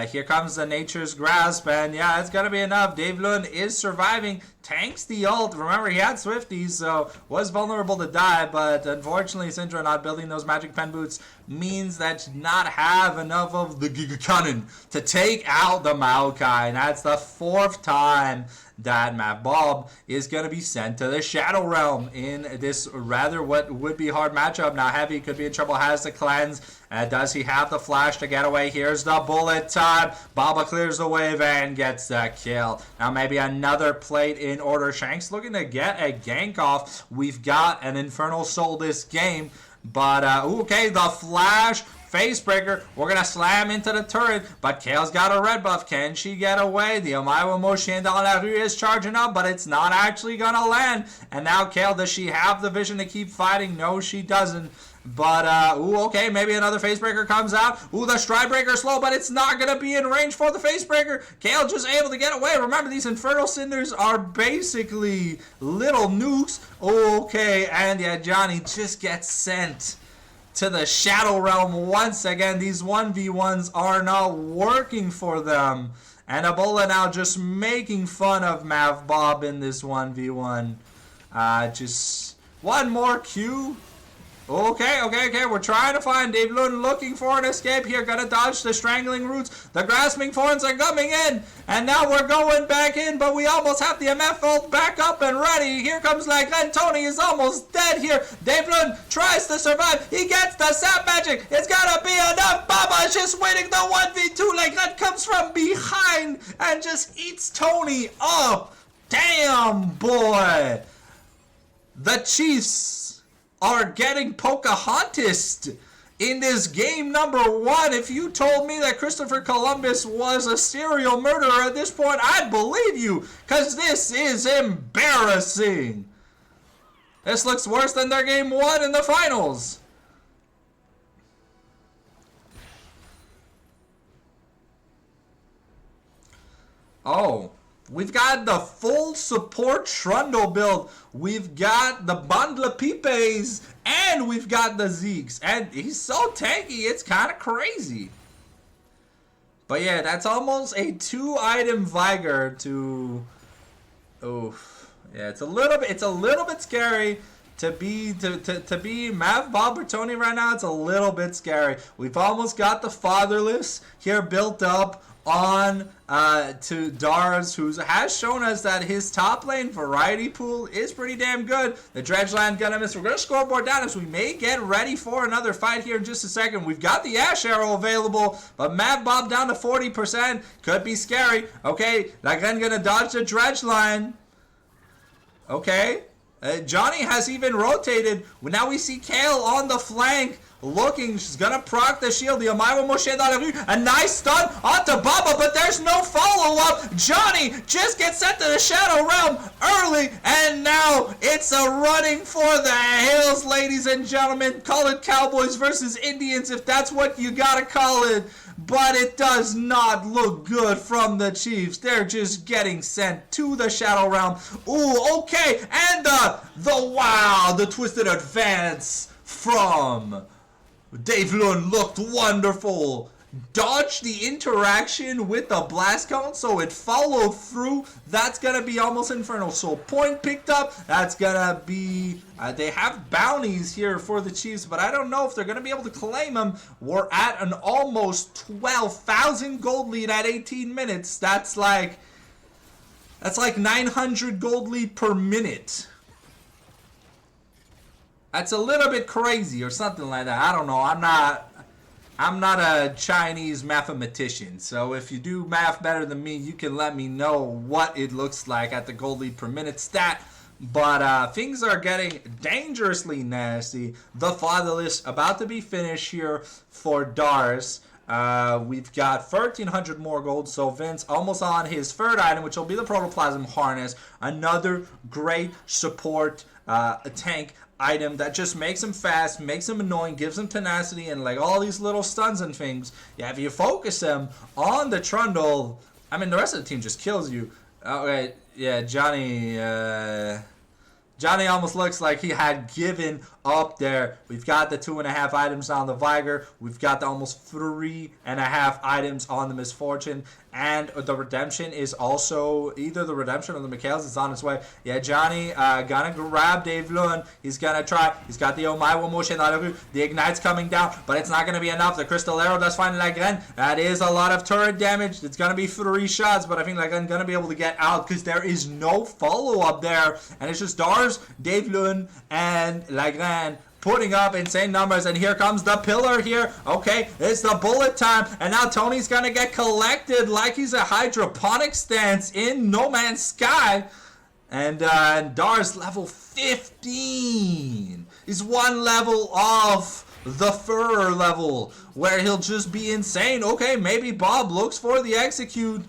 here comes the Nature's Grasp, and yeah, it's gonna be enough. Dave Lund is surviving, tanks the ult. Remember, he had Swifties, so was vulnerable to die, but unfortunately, Syndra not building those Magic Pen Boots means that she not have enough of the Giga Cannon to take out the Maokai, and that's the 4th time that Matt Bob is going to be sent to the Shadow Realm in this rather what would be hard matchup. Now Heavy could be in trouble, has the cleanse. Does he have the flash to get away? Here's the bullet time. Baba clears the wave and gets the kill. Now maybe another plate in order. Shanks looking to get a gank off. We've got an Infernal Soul this game. But, okay, the flash. Facebreaker, we're going to slam into the turret, but Kale's got a red buff. Can she get away? The Omaewa Motion dans la rue is charging up, but it's not actually going to land. And now Kale, does she have the vision to keep fighting? No, she doesn't. But, ooh, okay, maybe another face breaker comes out. Ooh, the stride breaker slow, but it's not going to be in range for the face breaker. Kale just able to get away. Remember, these Infernal Cinders are basically little nukes. Okay, and yeah, Johnny just gets sent to the Shadow Realm once again. These 1v1s are not working for them. And Ebola now just making fun of Mav Bob in this 1v1. Just one more Q. Okay. We're trying to find Dave Lund looking for an escape here. Gonna dodge the strangling roots. The grasping thorns are coming in. And now we're going back in, but we almost have the MF ult back up and ready. Here comes Lagren. Tony is almost dead here. Dave Lund tries to survive. He gets the sap magic. It's gotta be enough. Baba is just winning the 1v2. Lagren comes from behind and just eats Tony up. Damn, boy. The Chiefs are getting Pocahontas in this game number 1. If you told me that Christopher Columbus was a serial murderer at this point, I'd believe you, because this is embarrassing. This looks worse than their game 1 in the finals. Oh. We've got the full support Trundle build. We've got the Bandla Pipes. And we've got the Zeeks. And he's so tanky, it's kind of crazy. But yeah, that's almost a 2-item Viger to... Oof. Yeah, it's a little bit scary to be Mav Bob or Tony right now. It's a little bit scary. We've almost got the Fatherless here built up on to Dars, who has shown us that his top lane variety pool is pretty damn good. The Dredgeland gonna miss. We're gonna scoreboard down as we may get ready for another fight here in just a second. We've got the Ash Arrow available, but Mav Bob down to 40%. Could be scary. Okay, Lagren gonna dodge the Dredgeline. Okay. Johnny has even rotated. Now we see Kale on the flank. Looking, she's gonna proc the shield. The Omaewa Moshe dans la rue. A nice stun onto Baba, but there's no follow-up. Johnny just gets sent to the Shadow Realm early, and now it's a running for the hills, ladies and gentlemen. Call it Cowboys versus Indians if that's what you gotta call it. But it does not look good from the Chiefs. They're just getting sent to the Shadow Realm. Ooh, okay, and the twisted advance from Dave Lund looked wonderful. Dodged the interaction with the blast cone, so it followed through. That's gonna be almost infernal. So point picked up. That's gonna be. They have bounties here for the Chiefs, but I don't know if they're gonna be able to claim them. We're at an almost 12,000 gold lead at 18 minutes. That's like 900 gold lead per minute. That's a little bit crazy or something like that. I don't know. I'm not a Chinese mathematician. So if you do math better than me, you can let me know what it looks like at the gold lead per minute stat. But things are getting dangerously nasty. The Fatherless about to be finished here for Dars. We've got 1,300 more gold, so Vince almost on his third item, which will be the Protoplasm Harness. Another great support tank item that just makes him fast, makes him annoying, gives him tenacity, and like all these little stuns and things. Yeah, if you focus him on the Trundle, I mean, the rest of the team just kills you. Okay, yeah, Johnny almost looks like he had given up there. We've got the 2.5 items on the Viger. We've got the almost 3.5 items on the Misfortune. And the Redemption is also, either the Redemption or the Mikhails is on its way. Yeah, Johnny gonna grab Dave Lund. He's gonna try. He's got the Omaewa Moshe dans la rue. The Ignite's coming down, but it's not gonna be enough. The Crystal Arrow does find Lagren. That is a lot of turret damage. It's gonna be 3 shots, but I think Lagren gonna be able to get out because there is no follow-up there. And it's just Dars, Dave Lund, and Lagren putting up insane numbers, and here comes the pillar here. Okay, it's the bullet time, and now Tony's gonna get collected like he's a hydroponic stance in No Man's Sky. And Dars level 15 is 1 level off the Furrer level, where he'll just be insane. Okay, maybe Bob looks for the execute.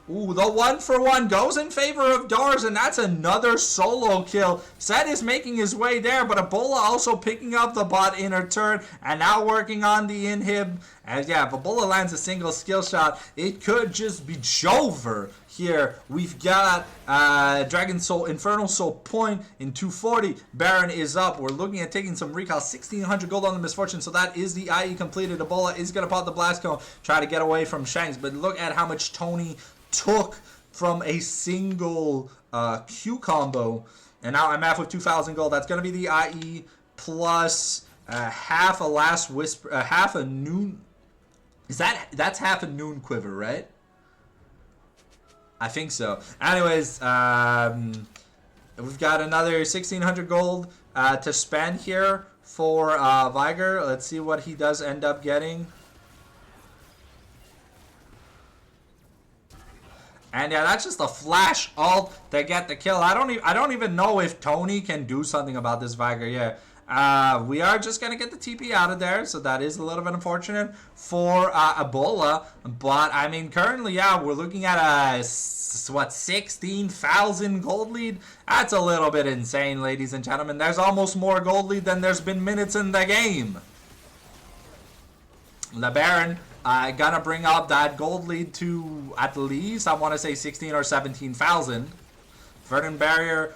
Ooh, the 1-for-1 goes in favor of Dars, and that's another solo kill. Zed is making his way there, but Ebola also picking up the bot inner turn, and now working on the inhib. And yeah, if Ebola lands a single skill shot, it could just be Jover. Here we've got Dragon Soul, Infernal Soul point in 240. Baron is up. We're looking at taking some recall. 1600 gold on the Misfortune, so that is the IE completed. Ebola is going to pop the Blast Cone, try to get away from Shanks, but look at how much Tony took from a single Q combo. And now I'm half with 2,000 gold. That's going to be the IE plus half a Last Whisper, half a Noon. That's half a Noon Quiver, right? I think so. Anyways, we've got another 1,600 gold to spend here for Viger. Let's see what he does end up getting. And yeah, that's just a flash ult to get the kill. I don't even know if Tony can do something about this Viger yet. We are just gonna get the TP out of there, so that is a little bit unfortunate for Ebola. But I mean, currently, yeah, we're looking at a 16,000 gold lead. That's a little bit insane, ladies and gentlemen. There's almost more gold lead than there's been minutes in the game. The Baron gonna bring up that gold lead to at least, I want to say 16 or 17,000. Verdant Barrier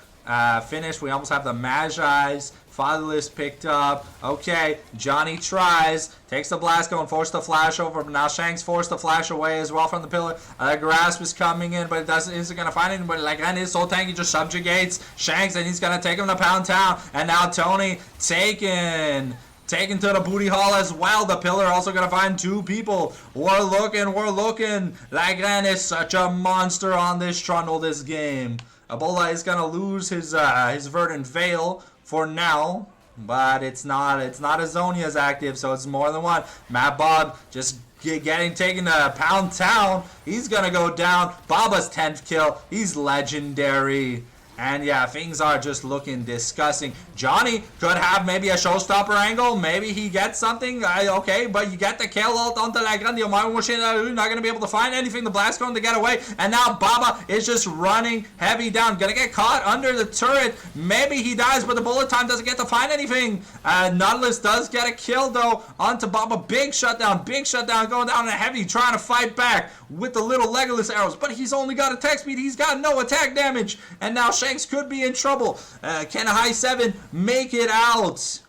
finished. We almost have the Magi's. Fatherless picked up. Okay, Johnny tries. Takes the Blast Cone, forced the flash over. But now Shanks forced the flash away as well from the pillar. Grasp is coming in, but it isn't going to find anybody. Like, and his Soul Tanky just subjugates Shanks, and he's going to take him to Pound Town. And now Tony taken to the booty hall as well. The pillar also going to find two people. We're looking. Lagran is such a monster on this Trundle this game. Ebola is going to lose his Verdant Veil for now, but it's not Azonia's active, so it's more than one. Matt Bob just getting taken to Pound Town. He's gonna go down. Baba's 10th kill. He's legendary. And yeah, things are just looking disgusting. Johnny could have maybe a showstopper angle. Maybe he gets something. Okay, but you get the kill ult onto Lagran. You're not going to be able to find anything. The Blast Cone to get away. And now Baba is just running heavy down. Going to get caught under the turret. Maybe he dies, but the bullet time doesn't get to find anything. Nautilus does get a kill, though, onto Baba. Big shutdown. Going down to heavy. Trying to fight back with the little Legolas arrows. But he's only got attack speed. He's got no attack damage. And now Shanks could be in trouble. Can a high 7 make it out?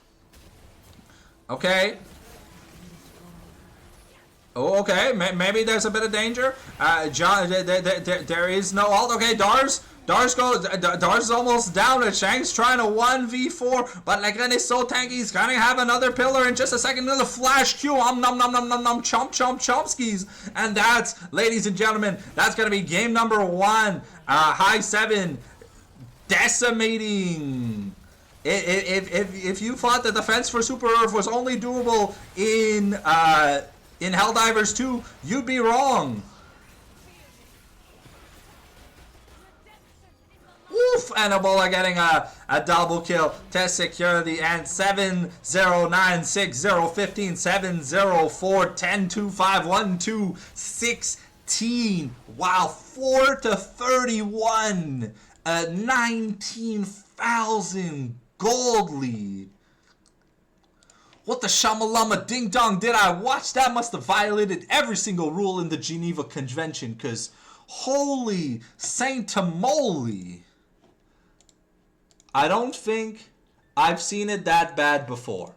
Okay. Oh, okay. Maybe there's a bit of danger. John, there is no ult. Okay, Dars is almost down. And Shanks trying to 1v4, but Lagran is so tanky. He's gonna have another pillar in just a second. Another flash Q. Chomp skis. And that's, ladies and gentlemen, that's gonna be game number 1. High 7 decimating. If you thought the defense for Super Earth was only doable in Helldivers 2, you'd be wrong. Oof, and Ebola getting a double kill to secure the end. 7-0-9-6-0-15, 7-0-4-10-2-5-1-2-16. Wow, 4-31. A 19,000 gold lead. What the shamalama ding dong did I watch? That must have violated every single rule in the Geneva Convention, because holy saint-moly. I don't think I've seen it that bad before.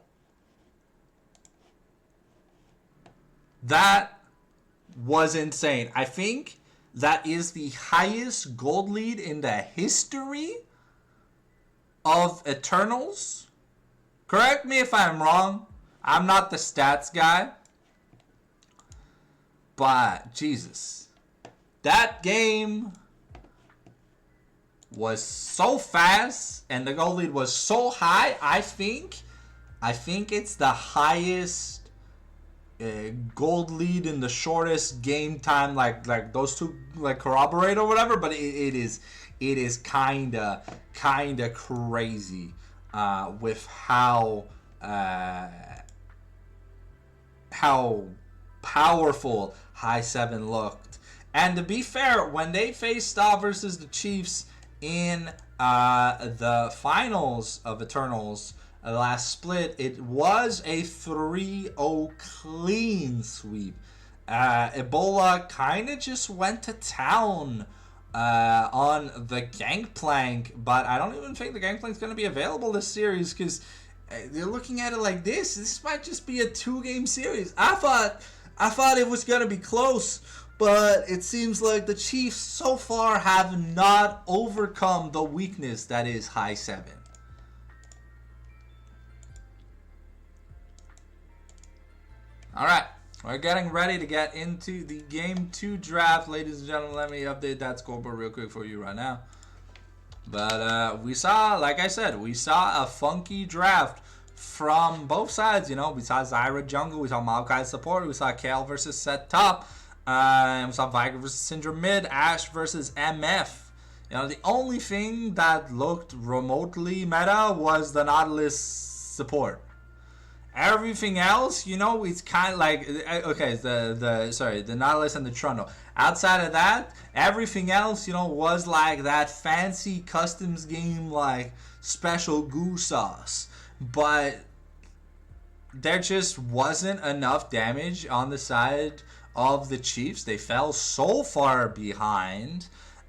That was insane. I think that is the highest gold lead in the history of Eternals. Correct me if I'm wrong. I'm not the stats guy. But, Jesus. That game was so fast and the gold lead was so high. I think it's the highest gold lead in the shortest game time, like those two like corroborate or whatever, but it is kinda crazy with how powerful High 7 looked. And to be fair, when they faced Star versus the Chiefs in the finals of Eternals, last split, it was a 3-0 clean sweep. Ebola kind of just went to town on the Gangplank, but I don't even think the Gangplank's going to be available this series because they're looking at it like this. This might just be a 2-game series. I thought it was going to be close, but it seems like the Chiefs so far have not overcome the weakness that is high 7. All right, we're getting ready to get into the Game 2 draft. Ladies and gentlemen, let me update that scoreboard real quick for you right now. But we saw, like I said, we saw a funky draft from both sides. You know, we saw Zyra jungle, we saw Maokai support, we saw Kayle versus Set top, and we saw Viger versus Syndra mid, Ashe versus MF. You know, the only thing that looked remotely meta was the Nautilus support. Everything else, you know, it's kind of like, okay, the Nautilus and the Trundle. Outside of that, everything else, you know, was like that fancy customs game, like special goo sauce. But there just wasn't enough damage on the side of the Chiefs. They fell so far behind,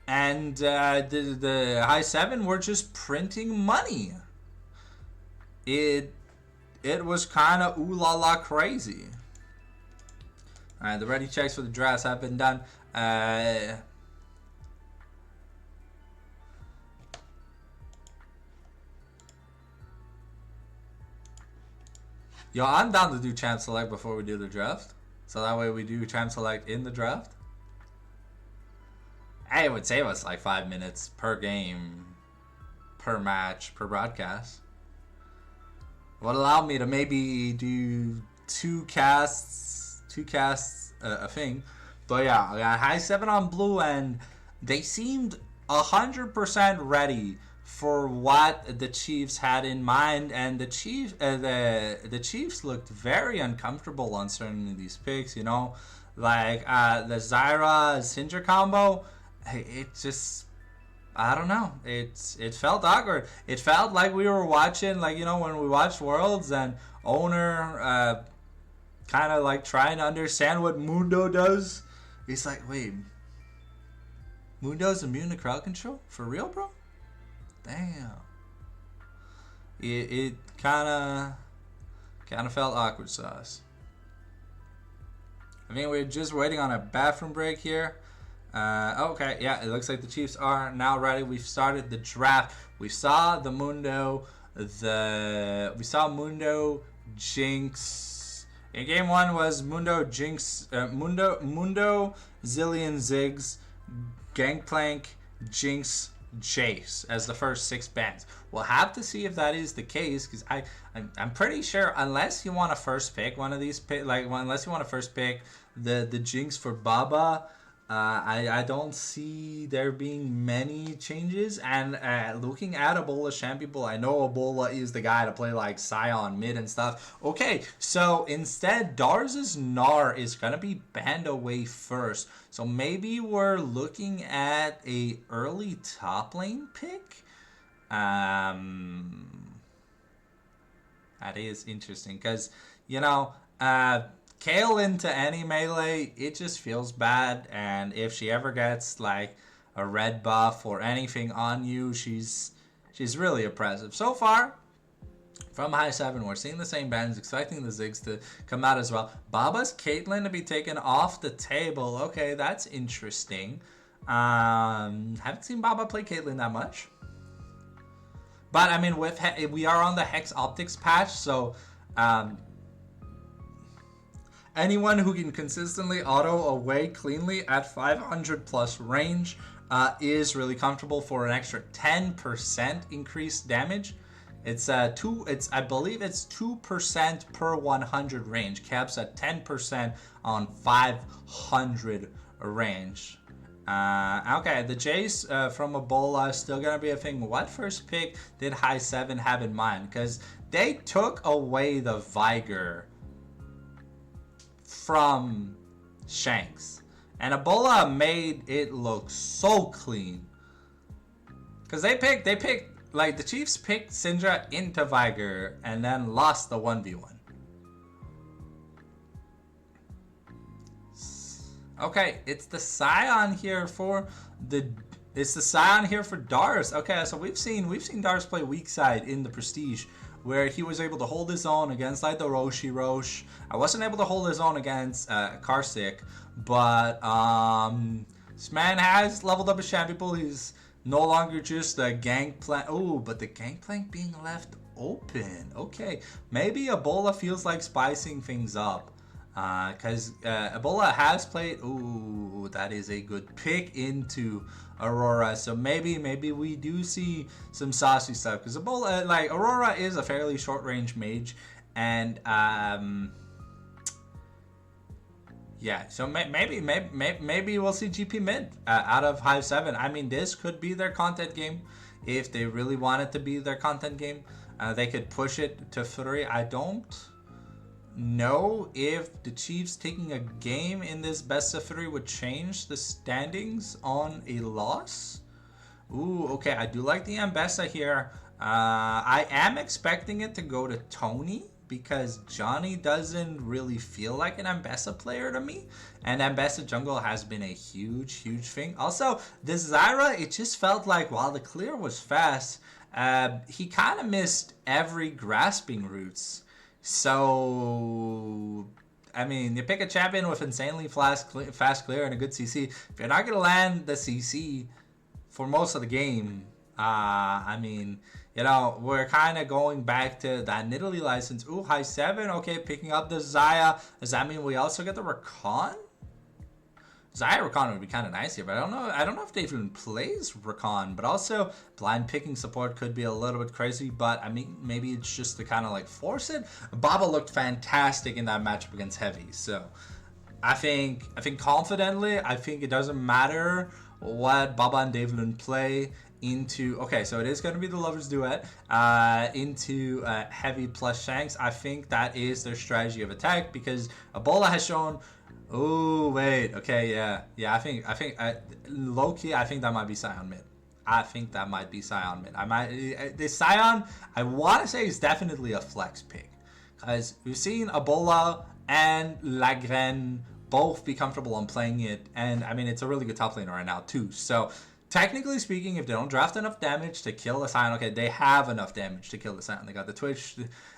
and the high 7 were just printing money. It was kind of ooh la la crazy. Alright, the ready checks for the drafts have been done. Yo, I'm down to do champ select before we do the draft. So that way we do champ select in the draft. Hey, it would save us like 5 minutes per game, per match, per broadcast. Would allow me to maybe do two casts a thing. But yeah, I got high 7 on blue, and they seemed 100% ready for what the Chiefs had in mind, and the Chiefs looked very uncomfortable on certain of these picks. You know, like the Zyra Syndra combo. It just, I don't know. It felt awkward. It felt like we were watching, like, you know, when we watched Worlds and Owner kind of like trying to understand what Mundo does. He's like, wait, Mundo's immune to crowd control? For real, bro? Damn. It kind of felt awkward to us. I mean, we're just waiting on a bathroom break here. Okay, yeah, it looks like the Chiefs are now ready. We've started the draft. We saw the Mundo, Mundo, Jinx. In game 1 was Mundo, Jinx, Mundo, Zillion, Ziggs, Gangplank, Jinx, Jace as the first 6 bans. We'll have to see if that is the case, because I'm pretty sure unless you want to first pick one of these, unless you want to first pick the Jinx for Baba, I don't see there being many changes. And looking at Ebola champ people, I know Ebola is the guy to play like Sion mid and stuff. Okay, so instead Darz's Gnar is gonna be banned away first. So maybe we're looking at a early top lane pick. That is interesting because, you know, Kayle into any melee, it just feels bad, and if she ever gets like a red buff or anything on you, she's really oppressive. So far, from high 7, we're seeing the same bans, expecting the Ziggs to come out as well. Baba's Caitlyn to be taken off the table. Okay, that's interesting. Haven't seen Baba play Caitlyn that much. But I mean, we are on the Hex Optics patch, so anyone who can consistently auto away cleanly at 500 plus range is really comfortable for an extra 10% increased damage. It's I believe it's 2% per 100 range, caps at 10% on 500 range. Okay, the Jace from Ebola is still gonna be a thing. What first pick did high 7 have in mind? Because they took away the Viger from Shanks. And Ebola made it look so clean. Because they picked, like, the Chiefs picked Syndra into Viger and then lost the 1v1. Okay, it's the Scion here for Dars. Okay, so we've seen Dars play weak side in the Prestige, where he was able to hold his own against like the Roche. I wasn't able to hold his own against Karsic, but this man has leveled up his champion pool. He's no longer just a Gangplank. Oh, but the Gangplank being left open. Okay, maybe Ebola feels like spicing things up. Because Ebola has played. Ooh, that is a good pick into Aurora. So maybe we do see some saucy stuff. Because Ebola, like Aurora, is a fairly short range mage, and yeah. So maybe we'll see GP mid out of Hive 7. I mean, this could be their content game if they really want it to be their content game. They could push it to 3. I don't know if the Chiefs taking a game in this best of 3 would change the standings on a loss. Ooh, okay, I do like the Ambessa here. I am expecting it to go to Tony because Johnny doesn't really feel like an Ambessa player to me, and Ambessa jungle has been a huge thing. Also, this Zyra, it just felt like while the clear was fast, he kind of missed every grasping routes. So, I mean, you pick a champion with insanely fast clear and a good CC. If you're not going to land the CC for most of the game, I mean, you know, we're kind of going back to that Nidalee license. Ooh, High 7. Okay, picking up the Xayah. Does that mean we also get the Rakan? Xayah Rakan would be kind of nice here, but I don't know if Dave even plays Rakan, but also blind picking support could be a little bit crazy, but I mean, maybe it's just to kind of like force it. Baba looked fantastic in that matchup against Heavy, so I think confidently, I think it doesn't matter what Baba and Davelin play into. Okay, so it is going to be the Lovers Duet into Heavy plus Shanks. I think that is their strategy of attack because Ebola has shown. Oh wait, okay, yeah. I think low key, I think that might be Scion mid. The Scion, I want to say is definitely a flex pick because we've seen Ebola and Lagren both be comfortable on playing it, and I mean it's a really good top laner right now too. So technically speaking, if they don't draft enough damage to kill the Scion, okay, they have enough damage to kill the Scion. They got the Twitch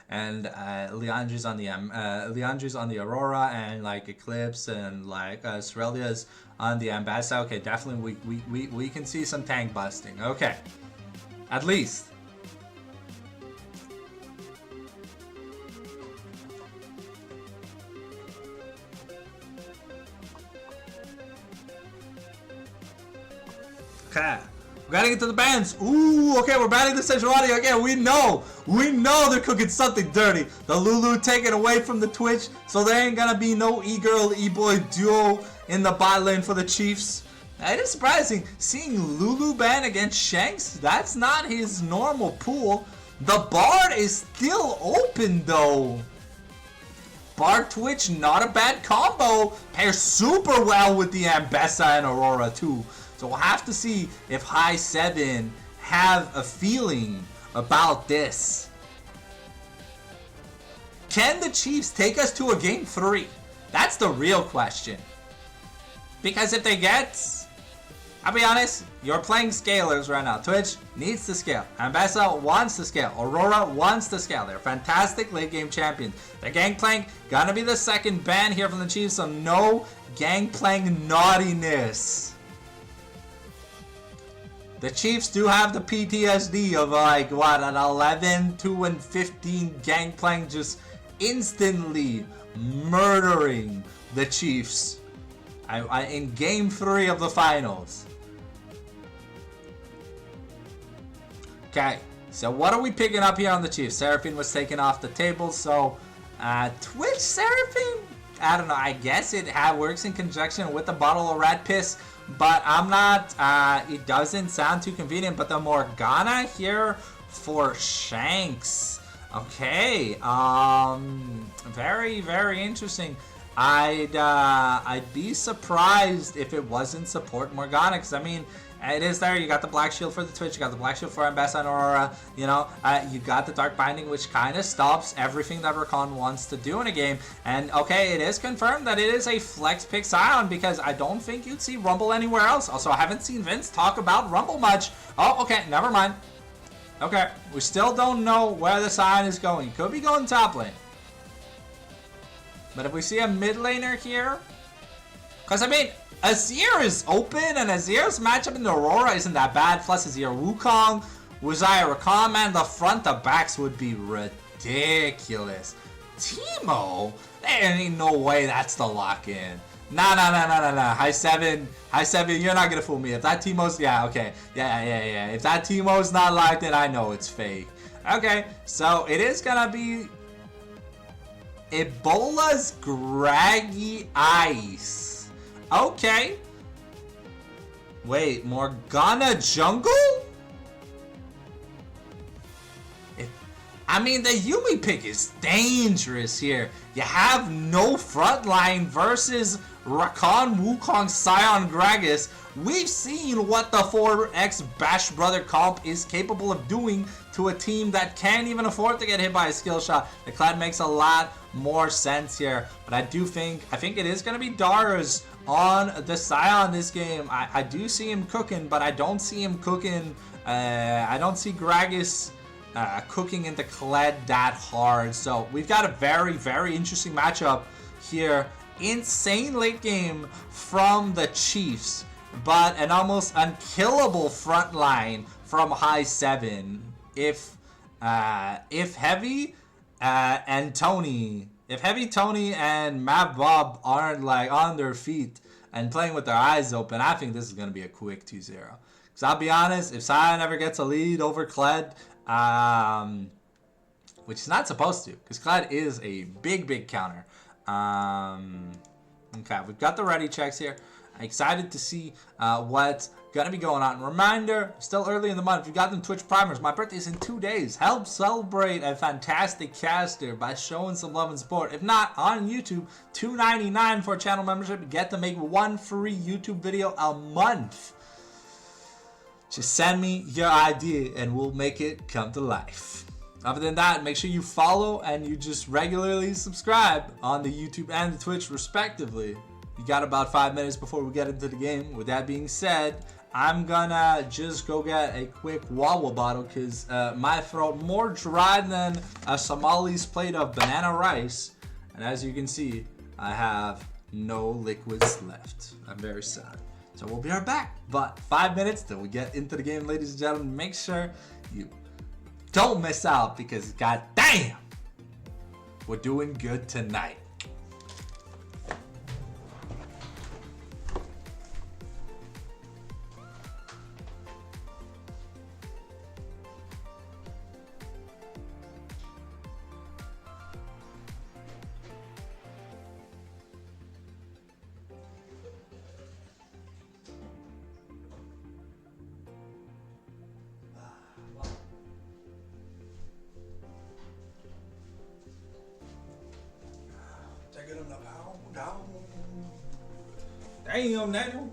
and Liandry's on the Aurora and like Eclipse and like Cerelia's on the Ambassa. Okay, definitely we can see some tank busting. Okay, at least. Okay. We're getting into the bans. Ooh, okay, we're banning the Sejuani again. We know they're cooking something dirty. The Lulu taken away from the Twitch, so there ain't gonna be no E-Girl, E-Boy duo in the bot lane for the Chiefs. It is surprising seeing Lulu ban against Shanks. That's not his normal pool. The Bard is still open though. Bard Twitch, not a bad combo. Pairs super well with the Ambessa and Aurora too. So we'll have to see if High 7 have a feeling about this. Can the Chiefs take us to a game 3? That's the real question. Because if they get... I'll be honest, you're playing scalers right now. Twitch needs to scale. Ambessa wants to scale. Aurora wants to scale. They're fantastic late game champions. The Gangplank gonna be the second ban here from the Chiefs, so no Gangplank naughtiness. The Chiefs do have the PTSD of like, what, an 11, 2, and 15 Gangplank just instantly murdering the Chiefs in Game 3 of the finals. Okay, so what are we picking up here on the Chiefs? Seraphine was taken off the table, so Twitch Seraphine? I don't know, I guess it works in conjunction with the bottle of rat piss. But I'm not, it doesn't sound too convenient, but the Morgana here for Shanks. Okay, very interesting. I'd be surprised if it wasn't support Morgana, because I mean, it is there. You got the Black Shield for the Twitch, you got the Black Shield for Ambassador Aurora, you know, you got the Dark Binding, which kind of stops everything that Rakan wants to do in a game. And okay, it is confirmed that it is a flex pick Sion, because I don't think you'd see Rumble anywhere else. Also, I haven't seen Vince talk about Rumble much. Oh, okay, never mind. Okay, we still don't know where the Sion is going. Could be going top lane. But if we see a mid laner here, because I mean, Azir is open, and Azir's matchup in the Aurora isn't that bad. Plus Azir Wukong, Xayah Rakan, man, the front to backs would be ridiculous. Teemo? There ain't no way that's the lock-in. Nah. High seven, you're not gonna fool me. If that Teemo's, yeah, okay. Yeah. If that Teemo's not locked in, I know it's fake. Okay, so it is gonna be Ebola's Graggy Ice. Okay. Wait, Morgana Jungle? I mean, the Yuumi pick is dangerous here. You have no frontline versus Rakan, Wukong, Sion, Gragas. We've seen what the 4x Bash Brother comp is capable of doing to a team that can't even afford to get hit by a skill shot. The Clad makes a lot more sense here. But I think it is going to be Dars on the Sion this game. I do see him cooking, but I don't see him cooking. I don't see Gragas cooking into Kled that hard. So we've got a very, very interesting matchup here. Insane late game from the Chiefs, but an almost unkillable front line from High 7. If Heavy and Tony, and Matt Bob aren't like on their feet and playing with their eyes open, I think this is going to be a quick 2-0. Because I'll be honest, if Sion ever gets a lead over Kled, which is not supposed to, because Kled is a big counter. Okay, we've got the ready checks here. I'm excited to see what's gonna be going on. Reminder, still early in the month, if you got them Twitch primers, my birthday is in 2 days. Help celebrate a fantastic caster by showing some love and support. If not, on YouTube, $2.99 for a channel membership. You get to make one free YouTube video a month. Just send me your idea and we'll make it come to life. Other than that, make sure you follow and you just regularly subscribe on the YouTube and the Twitch respectively. You got about 5 minutes before we get into the game. With that being said, I'm gonna just go get a quick Wawa bottle because my throat more dry than a Somali's plate of banana rice. And as you can see, I have no liquids left. I'm very sad. So we'll be right back. But 5 minutes till we get into the game, ladies and gentlemen. Make sure you don't miss out because goddamn, we're doing good tonight. Damn, Daniel.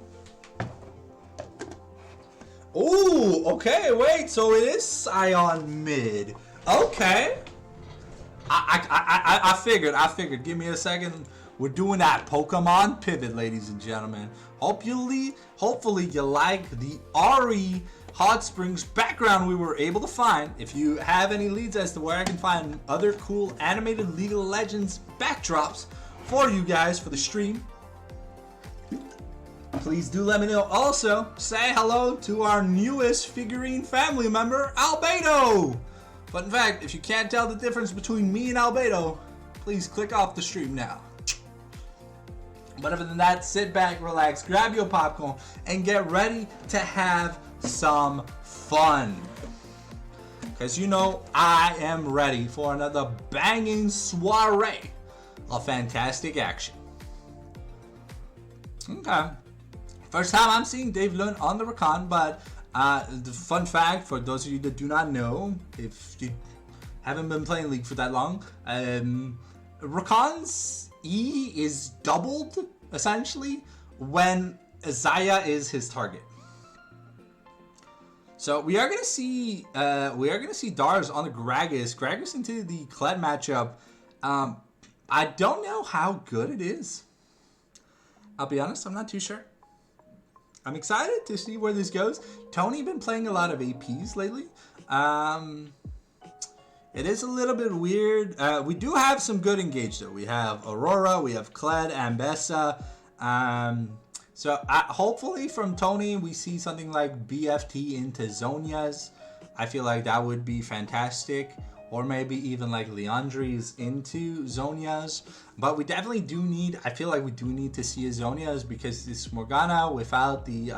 Ooh, okay, wait, so it is Sion mid. Okay. I figured. Give me a second. We're doing that Pokemon pivot, ladies and gentlemen. Hopefully you like the Ari Hot Springs background we were able to find. If you have any leads as to where I can find other cool animated League of Legends backdrops for you guys for the stream, please do let me know. Also, say hello to our newest figurine family member, Albedo. But in fact, if you can't tell the difference between me and Albedo, please click off the stream now. But other than that, sit back, relax, grab your popcorn, and get ready to have some fun. Because you know I am ready for another banging soiree of fantastic action. Okay. First time I'm seeing Dave Lund on the Rakan, but the fun fact for those of you that do not know, if you haven't been playing League for that long, Rakan's E is doubled, essentially, when Xayah is his target. So we are gonna see Dars on the Gragas. Gragas into the Kled matchup. I don't know how good it is. I'll be honest, I'm not too sure. I'm excited to see where this goes. Tony been playing a lot of APs lately. It is a little bit weird. We do have some good engage though. We have Aurora, we have Kled, Ambessa. So hopefully from Tony we see something like BFT into Zhonya's. I feel like that would be fantastic. Or maybe even like Liandry's into Zhonya's. But we definitely do need, I feel like we do need to see a Zhonya's because this Morgana without the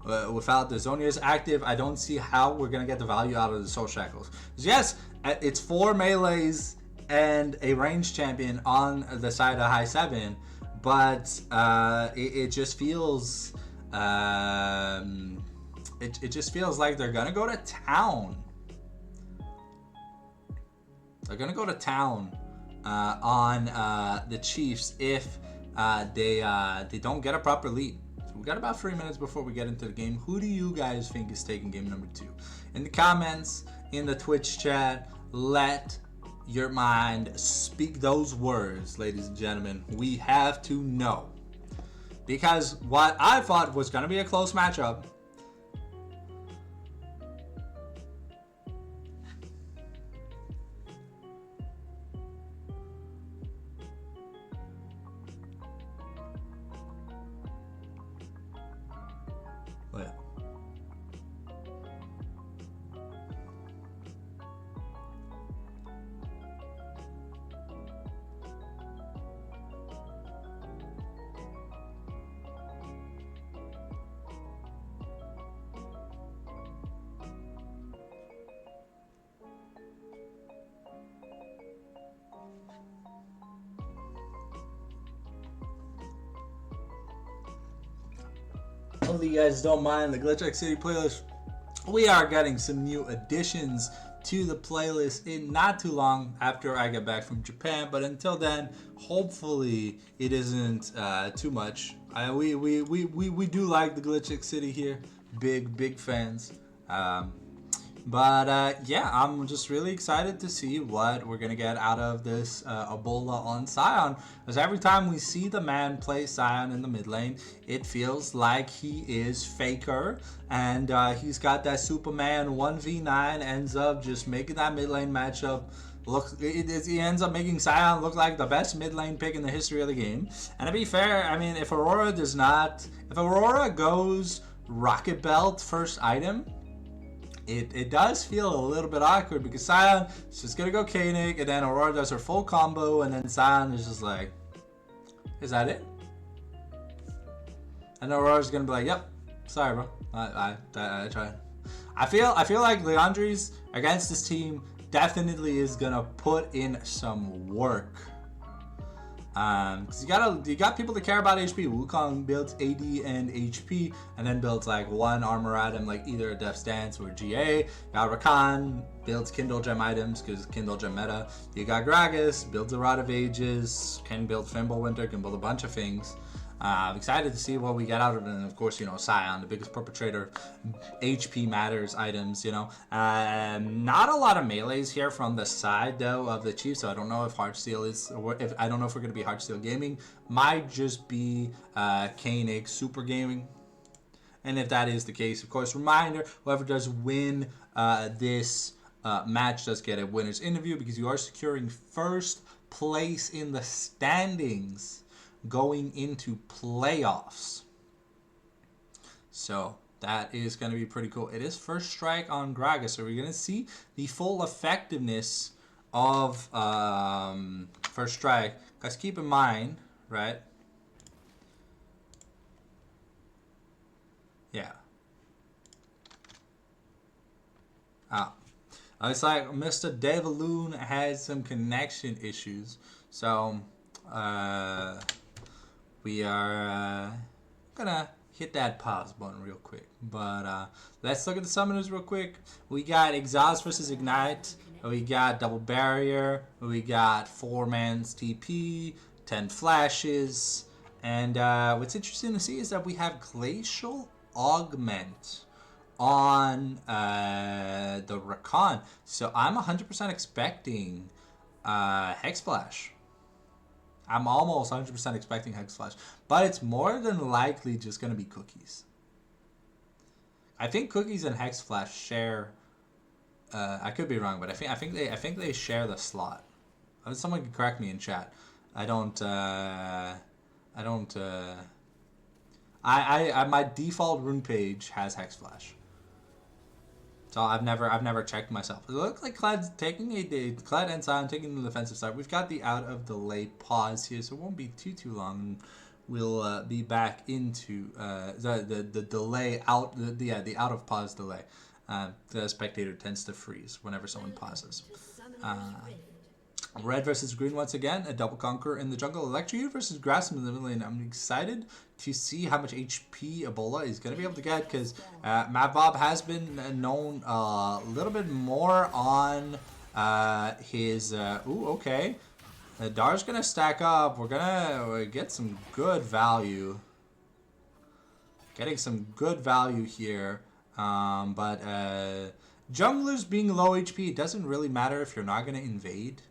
Zhonya's active, I don't see how we're going to get the value out of the Soul Shackles. Yes, it's 4 melees and a ranged champion on the side of high 7. But it just feels it just feels like they're gonna go to town. They're gonna go to town on the Chiefs if they don't get a proper lead. So we got about 3 minutes before we get into the game. Who do you guys think is taking game number 2? In the comments, in the Twitch chat, let your mind speak those words, ladies and gentlemen. We have to know. Because what I thought was going to be a close matchup, hopefully you guys don't mind the Glitch X City playlist. We are getting some new additions to the playlist in not too long after I get back from Japan, but until then, hopefully it isn't too much. We do like the Glitch X City here, big fans. Yeah, I'm just really excited to see what we're going to get out of this Ebola on Sion. Because every time we see the man play Sion in the mid lane, it feels like he is Faker. And he's got that Superman 1v9, ends up just making that mid lane matchup look. He ends up making Sion look like the best mid lane pick in the history of the game. And to be fair, I mean, if Aurora goes Rocket Belt first item, it does feel a little bit awkward because Sion is just gonna go Koenig, and then Aurora does her full combo, and then Sion is just like, is that it? And Aurora's gonna be like, yep, sorry bro, I tried. I feel like Liandry's against this team definitely is gonna put in some work. Because you got people that care about HP. Wukong builds AD and HP, and then builds like one armor item, like either a Death's Dance or GA. You got Rakan, builds Kindle Gem items because Kindle Gem meta. You got Gragas, builds a Rod of Ages, can build Fimbulwinter, can build a bunch of things. I'm excited to see what we get out of it, and of course, you know, Sion, the biggest perpetrator, HP matters items, you know. Not a lot of melees here from the side, though, of the Chiefs, so I don't know if Heartsteel is, or I don't know if we're going to be Heartsteel Gaming. Might just be Koenig Super Gaming. And if that is the case, of course, reminder, whoever does win this match does get a winner's interview, because you are securing first place in the standings going into playoffs. So that is going to be pretty cool. It is first strike on Gragas, so we're going to see the full effectiveness of first strike. Because keep in mind, right? Yeah. It's like Mr. Devaloon has some connection issues, so we are gonna hit that pause button real quick. But let's look at the summoners real quick. We got Exhaust versus Ignite. We got Double Barrier. We got 4-man's TP. 10 flashes. And what's interesting to see is that we have Glacial Augment on the Rakan. So I'm 100% expecting Hex Splash. I'm almost 100% expecting Hex Splash. But it's more than likely just going to be Cookies. I think Cookies and Hex Splash share... I could be wrong, but I think they share the slot. Someone can correct me in chat. My default rune page has Hex Splash. So I've never checked myself. It looks like Clad's taking Clad and Sion taking the defensive side. We've got the out of delay pause here, so it won't be too long. We'll be back into the delay out the out of pause delay. The spectator tends to freeze whenever someone pauses. Red versus green once again, a double conquer in the jungle. Electrocute versus grass in the middle lane. I'm excited to see how much HP Ebola is going to be able to get, because Mavbob has been known a little bit more on his... ooh, okay. Dar's going to stack up. We're going to get some good value. Getting some good value here. But junglers being low HP, it doesn't really matter if you're not going to invade.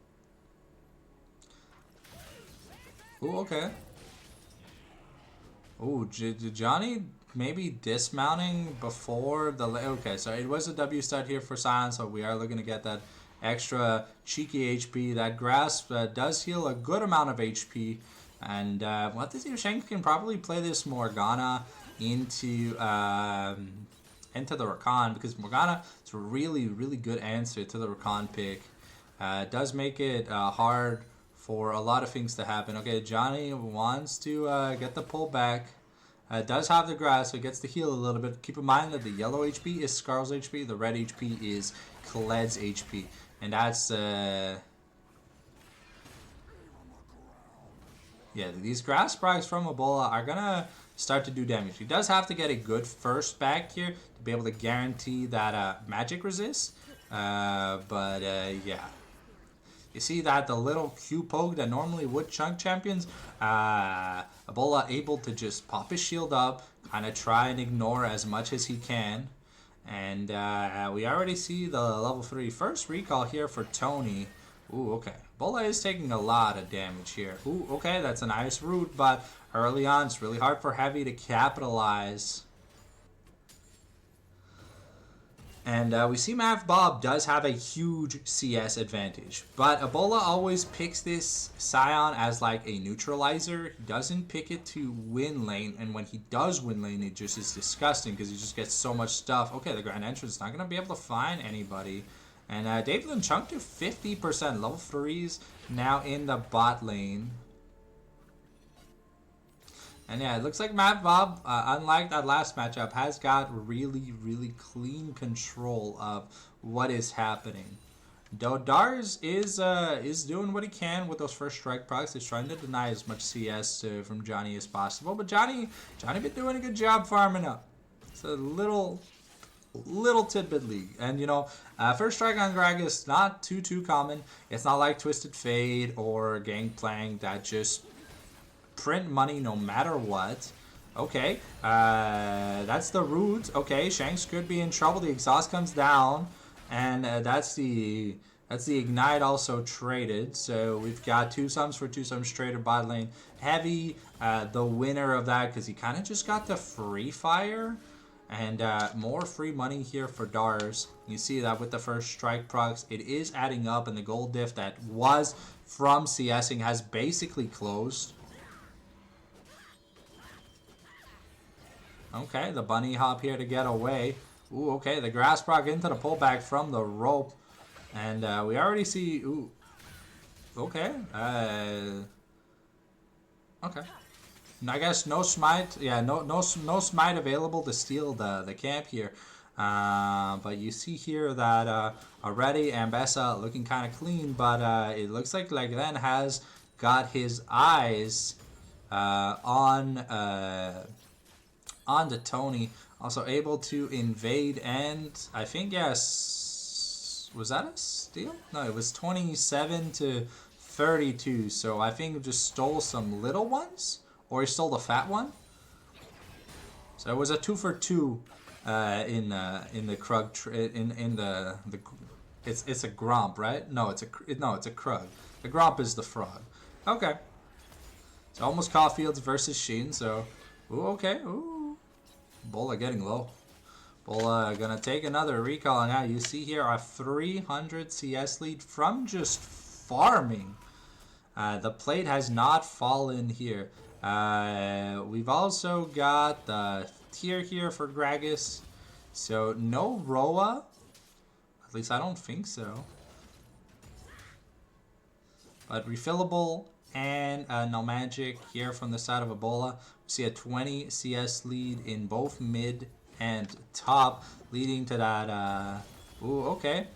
Ooh, okay. Ooh, Johnny maybe dismounting before the... Okay, so it was a W start here for Sion, so we are looking to get that extra cheeky HP. That Grasp does heal a good amount of HP. And what this year, Shank can probably play this Morgana into the Rakan, because Morgana is a really, really good answer to the Rakan pick. It does make it hard for a lot of things to happen. Okay, Johnny wants to get the pull back. Does have the grass, so it gets to heal a little bit. Keep in mind that the yellow HP is Skarl's HP, the red HP is Khaled's HP. And that's... yeah, these grass sprites from Ebola are gonna start to do damage. He does have to get a good first back here to be able to guarantee that magic resist. Yeah. You see that the little Q poke that normally would chunk champions, Ebola able to just pop his shield up, kind of try and ignore as much as he can. And we already see the level 3 first recall here for Tony. Ooh, okay. Ebola is taking a lot of damage here. Ooh, okay, that's a nice root, but early on it's really hard for Heavy to capitalize. And we see Mavbob does have a huge CS advantage. But Ebola always picks this Sion as like a neutralizer. He doesn't pick it to win lane. And when he does win lane, it just is disgusting because he just gets so much stuff. Okay, the Grand Entrance is not going to be able to find anybody. And David and Chunk to 50%. Level 3s now in the bot lane. And yeah, it looks like Mavbob, unlike that last matchup, has got really, really clean control of what is happening. Dodars is doing what he can with those first strike procs. He's trying to deny as much CS from Johnny as possible. But Johnny been doing a good job farming up. It's a little tidbit league. And you know, first strike on Gragas, not too common. It's not like Twisted Fate or Gangplank that just print money no matter what. Okay, that's the root. Okay, Shanks could be in trouble. The exhaust comes down, and that's the ignite also traded. So we've got 2 sums for 2 sums traded bot lane. Heavy, the winner of that, because he kind of just got the free fire, and more free money here for Dars. You see that with the first strike procs, it is adding up, and the gold diff that was from CSing has basically closed. Okay, the bunny hop here to get away. Ooh, okay, the grass proc into the pullback from the rope. And we already see... Ooh. Okay. Okay. I guess no smite. Yeah, no smite available to steal the camp here. But you see here that already Ambessa looking kind of clean. But it looks like Leglen has got his eyes on the Tony, also able to invade, and I think, yes, was that a steal? No, it was 27-3 32. So I think he just stole some little ones, or he stole the fat one. So it was a 2 for 2 in the Krug in the it's a Gromp, right? No, it's a Krug. The Gromp is the frog. Okay. It's almost Caulfields versus Sheen. So, ooh, okay, ooh, Bola getting low. Bola gonna take another recall, and now you see here a 300 CS lead from just farming. The plate has not fallen here. We've also got the tier here for Gragas. So no Roa. At least I don't think so. But refillable and no magic here from the side of Ebola. We see a 20 CS lead in both mid and top, leading to that. Ooh, okay.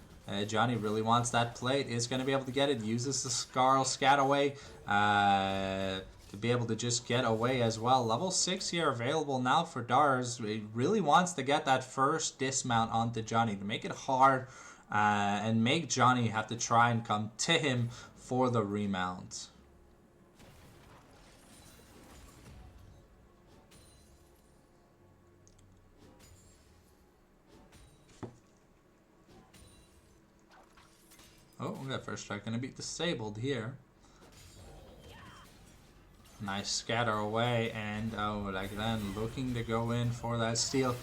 Johnny really wants that plate. Is going to be able to get it. Uses the Scarl Scat away to be able to just get away as well. Level 6 here available now for Dars. He really wants to get that first dismount onto Johnny to make it hard and make Johnny have to try and come to him for the remount. Oh, we got first strike. Gonna be disabled here. Nice scatter away, and oh, like then looking to go in for that steal.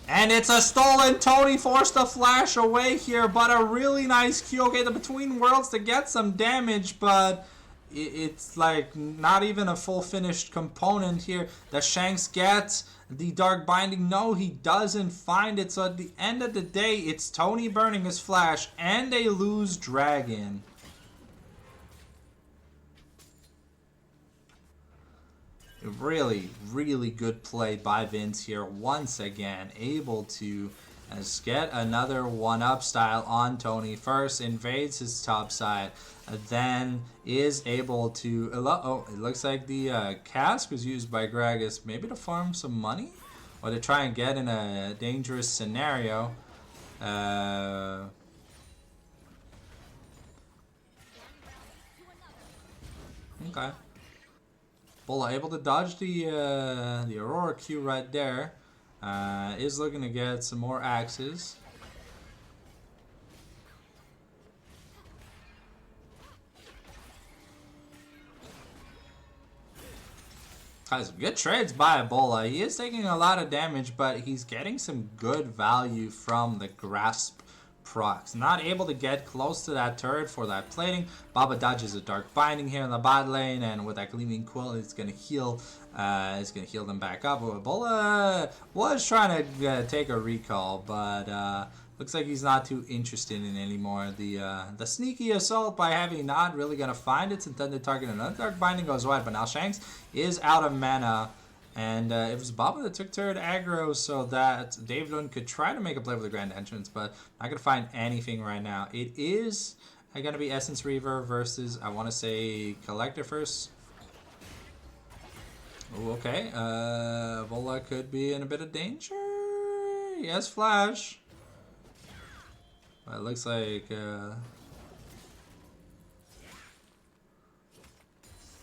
And it's a stolen. Tony forced a flash away here, but a really nice Q. Okay, the Between Worlds to get some damage, but it's like not even a full finished component here. The Shanks gets the Dark Binding. No, he doesn't find it. So at the end of the day, it's Tony burning his flash, and they lose Dragon. Really, really good play by Vince here. Once again, able to get another one-up style on Tony. First invades his top side, then is able to... Oh, it looks like the cask was used by Gragas, maybe to farm some money? Or to try and get in a dangerous scenario. Okay. Bola able to dodge the Aurora Q right there. Is looking to get some more axes. Guys, good trades by Bola. He is taking a lot of damage, but he's getting some good value from the Grasp procs. Not able to get close to that turret for that plating. Baba dodges a Dark Binding here in the bot lane, and with that Gleaming Quill, it's gonna heal. It's gonna heal them back up. Bola was trying to take a recall, but looks like he's not too interested in it anymore. The sneaky assault by Heavy not really gonna find its intended target. Another Dark Binding goes wide, but now Shanks is out of mana. And it was Baba that took turret aggro so that Dave Lund could try to make a play with the Grand Entrance, but not going to find anything right now. It is going to be Essence Reaver versus, I want to say, Collector first. Ooh, okay. Bola could be in a bit of danger. Yes, Flash. But it looks like...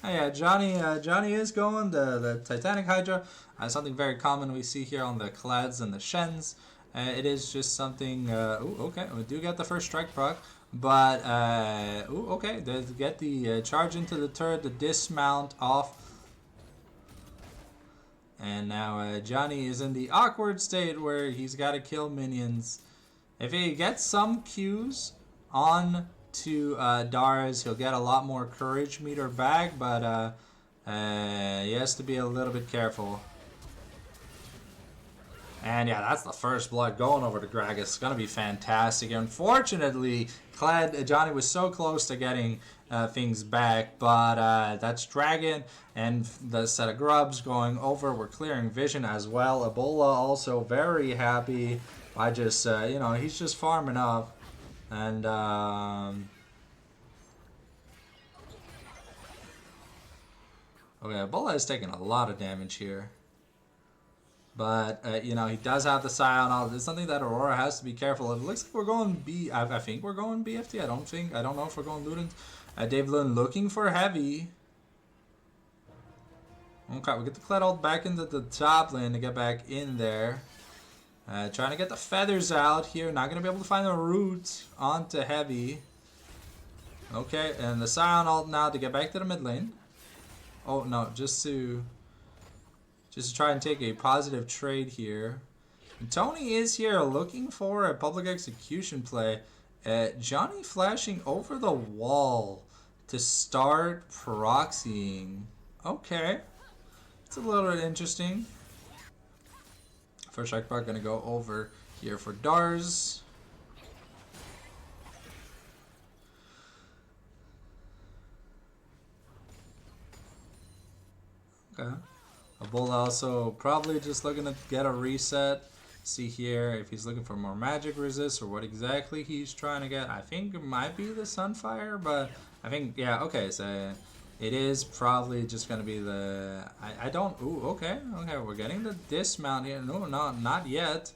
Oh yeah, Johnny is going the Titanic Hydra. Something very common we see here on the Clads and the Shens. It is just something. Ooh, okay, we do get the first strike proc, but ooh, okay, they get the charge into the turret, the dismount off, and now Johnny is in the awkward state where he's got to kill minions. If he gets some Qs on to Dars, he'll get a lot more courage meter back, but he has to be a little bit careful. And yeah, that's the first blood going over to Gragas. It's going to be fantastic. Unfortunately, Johnny was so close to getting things back, but that's Dragon and the set of grubs going over. We're clearing vision as well. Ebola also very happy by just, you know, he's just farming up. And okay, Ebola is taking a lot of damage here, but you know, he does have the Scion. It's something that Aurora has to be careful of. It looks like we're going B. I think we're going BFT. I don't know if we're going Ludens. Davelin looking for heavy. Okay, we get the Kled ult back into the top lane to get back in there. Trying to get the feathers out here. Not going to be able to find the root onto heavy. Okay, and the Sion ult now to get back to the mid lane. Oh no, just to try and take a positive trade here. And Tony is here looking for a public execution play. Johnny flashing over the wall to start proxying. Okay. It's a little bit interesting. First Sharkbot gonna go over here for Dars. Okay. Ebola also probably just looking to get a reset. See here if he's looking for more magic resist or what exactly he's trying to get. I think it might be the Sunfire, but I think, yeah, okay, so it is probably just going to be the... I don't... Ooh, okay, okay, we're getting the dismount here. No, not yet.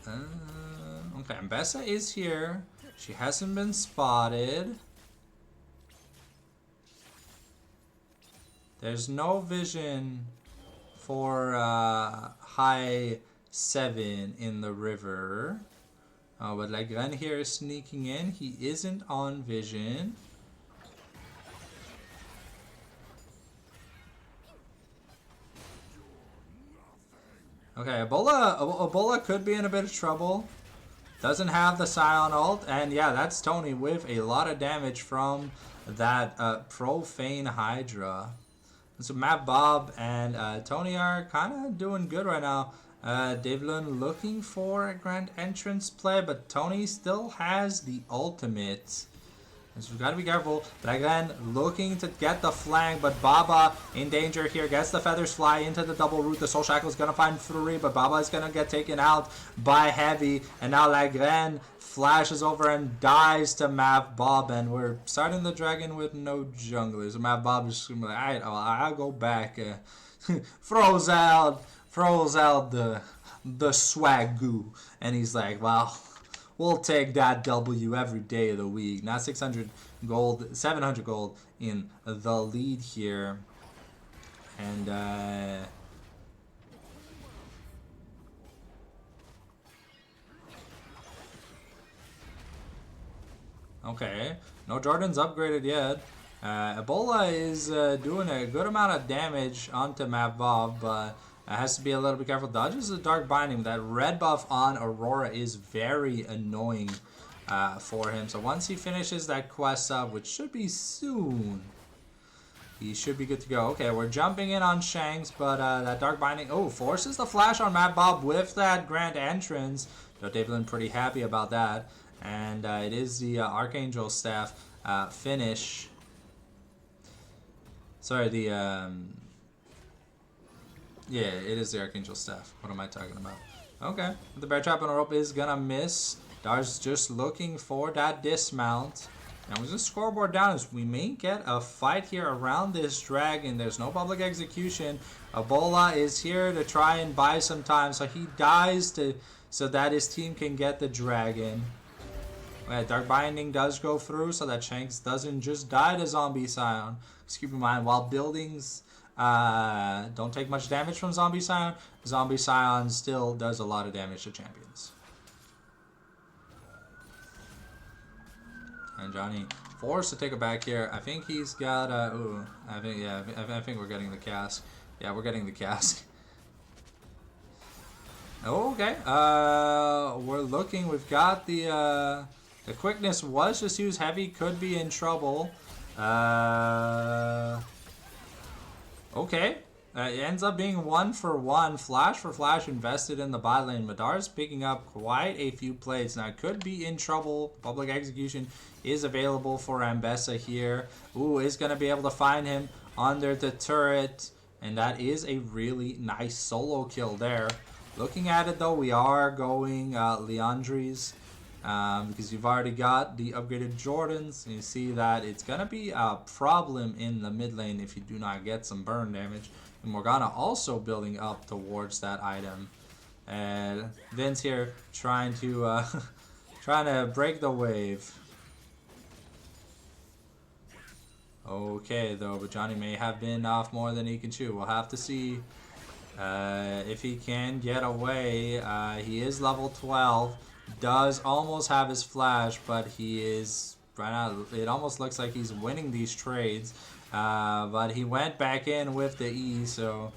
Okay, Mbessa is here. She hasn't been spotted. There's no vision for high 7 in the river. But Lagren here is sneaking in. He isn't on vision. Okay, Ebola could be in a bit of trouble. Doesn't have the Sion ult. And yeah, that's Tony with a lot of damage from that Profane Hydra. So Matt Bob and Tony are kind of doing good right now. Davelin looking for a grand entrance play, but Tony still has the ultimate. So we've got to be careful. But again, looking to get the flank, but Baba in danger here. Gets the feathers fly into the double root. The Soul Shackle is going to find Fury, but Baba is going to get taken out by Heavy. And now Lagren flashes over and dies to Mav Bob, and we're starting the dragon with no junglers. So Mav Bob is just like, alright, I'll go back. Throws out the swag goo, and he's like, well, we'll take that W every day of the week. Now 600 gold, 700 gold in the lead here, and okay, no Jordan's upgraded yet. Ebola is doing a good amount of damage onto Mavbob, but has to be a little bit careful. Dodges the Dark Binding. That red buff on Aurora is very annoying for him. So once he finishes that quest up, which should be soon, he should be good to go. Okay, we're jumping in on Shanks, but that Dark Binding, oh, forces the flash on Mavbob with that Grand Entrance. So Davelin pretty happy about that. And it is the Archangel Staff finish. Sorry, the... yeah, it is the Archangel Staff. What am I talking about? Okay. The Bear Trap on a Rope is going to miss. Dar's just looking for that dismount. Now, with the scoreboard down, is we may get a fight here around this dragon. There's no public execution. Ebola is here to try and buy some time. So he dies so that his team can get the dragon. Dark Binding does go through so that Shanks doesn't just die to Zombie Scion. Just keep in mind, while buildings don't take much damage from Zombie Scion still does a lot of damage to champions. And Johnny forced to take it back here. I think he's got ooh, I think we're getting the cask. Yeah, we're getting the cask. Okay. We're looking. We've got the quickness was just used. Heavy could be in trouble. Okay. It ends up being 1 for 1. Flash for Flash invested in the bot lane. Madar's picking up quite a few plays. Now, it could be in trouble. Public Execution is available for Ambessa here. Ooh, is going to be able to find him under the turret. And that is a really nice solo kill there. Looking at it, though, we are going Leandries. Because you've already got the upgraded Jordans, and you see that it's going to be a problem in the mid lane if you do not get some burn damage. And Morgana also building up towards that item. And Vince here trying to Trying to break the wave. Okay, though, but Johnny may have been off more than he can chew. We'll have to see if he can get away. He is level 12. Does almost have his flash, but he is right now. It almost looks like he's winning these trades. But he went back in with the E, so.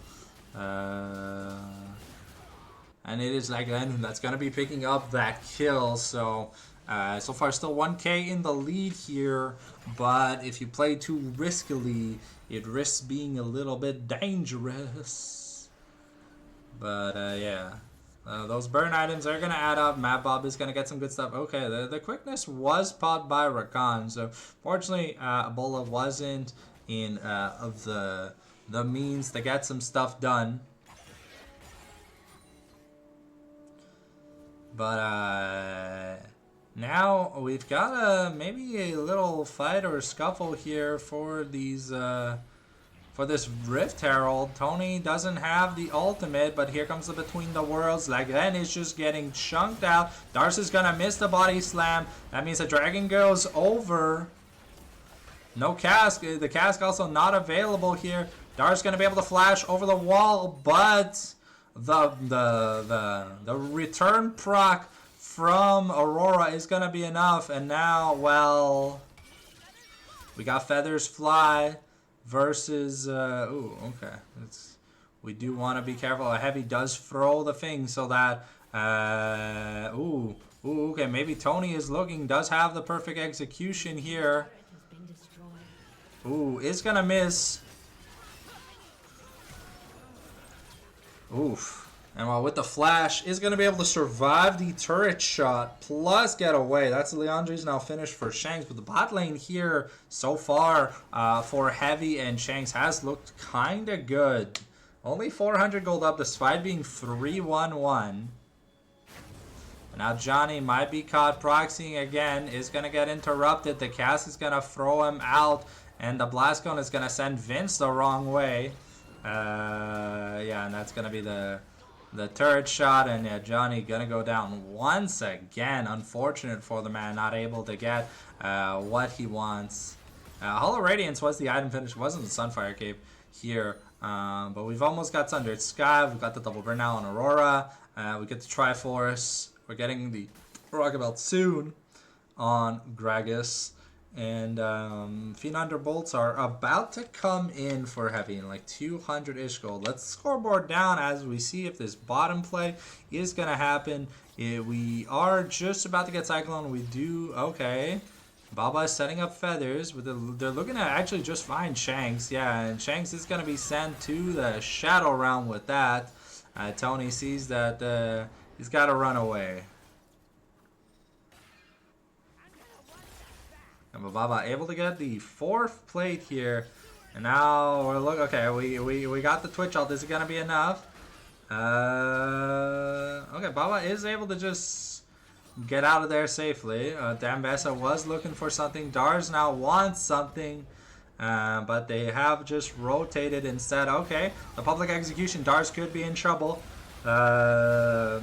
And it is Laglen that's going to be picking up that kill. So, so far still 1k in the lead here. But if you play too riskily, it risks being a little bit dangerous. But, yeah. Those burn items are going to add up. Mad Bob is going to get some good stuff. Okay, the quickness was popped by Rakan. So, fortunately, Ebola wasn't in of the means to get some stuff done. But now we've got maybe a little fight or scuffle here for these for this Rift Herald. Tony doesn't have the ultimate, but here comes the Between the Worlds. Lagren is just getting chunked out. Darcy's gonna miss the body slam. That means the Dragon goes over. No cask. The cask also not available here. Dar's gonna be able to flash over the wall, but the return proc from Aurora is gonna be enough. And now, well, we got Feathers Fly versus ooh, okay, we do want to be careful. A heavy does throw the thing so that ooh, okay, maybe Tony is looking, does have the perfect execution here. Ooh, is gonna miss. Oof. And while with the flash, is going to be able to survive the turret shot, plus get away. That's Leandri's now finished for Shanks. But the bot lane here, so far, for Heavy and Shanks has looked kind of good. Only 400 gold up, despite being 3-1-1. Now Johnny might be caught proxying again, is going to get interrupted. The cast is going to throw him out, and the blast cone is going to send Vince the wrong way. Yeah, and that's gonna be the turret shot, and yeah, Johnny gonna go down once again. Unfortunate for the man, not able to get what he wants. Hollow Radiance was the item finish, wasn't the Sunfire Cape here, but we've almost got Sundered Sky. We've got the double burn now on Aurora. We get the Triforce. We're getting the Rocket Belt soon on Gragas. And Fiend Underbolts are about to come in for Heavy in like 200-ish gold. Let's scoreboard down as we see if this bottom play is going to happen. We are just about to get Cyclone. We do, okay. Baba is setting up Feathers. They're looking to actually just find Shanks. Yeah, and Shanks is going to be sent to the Shadow Realm with that. Tony sees that he's got to run away. And Baba able to get the 4th plate here. And now we're okay, we got the Twitch ult. Is it gonna be enough? Okay, Baba is able to just get out of there safely. Dambessa was looking for something. Dars now wants something. But they have just rotated instead. Okay, the public execution. Dars could be in trouble. Mav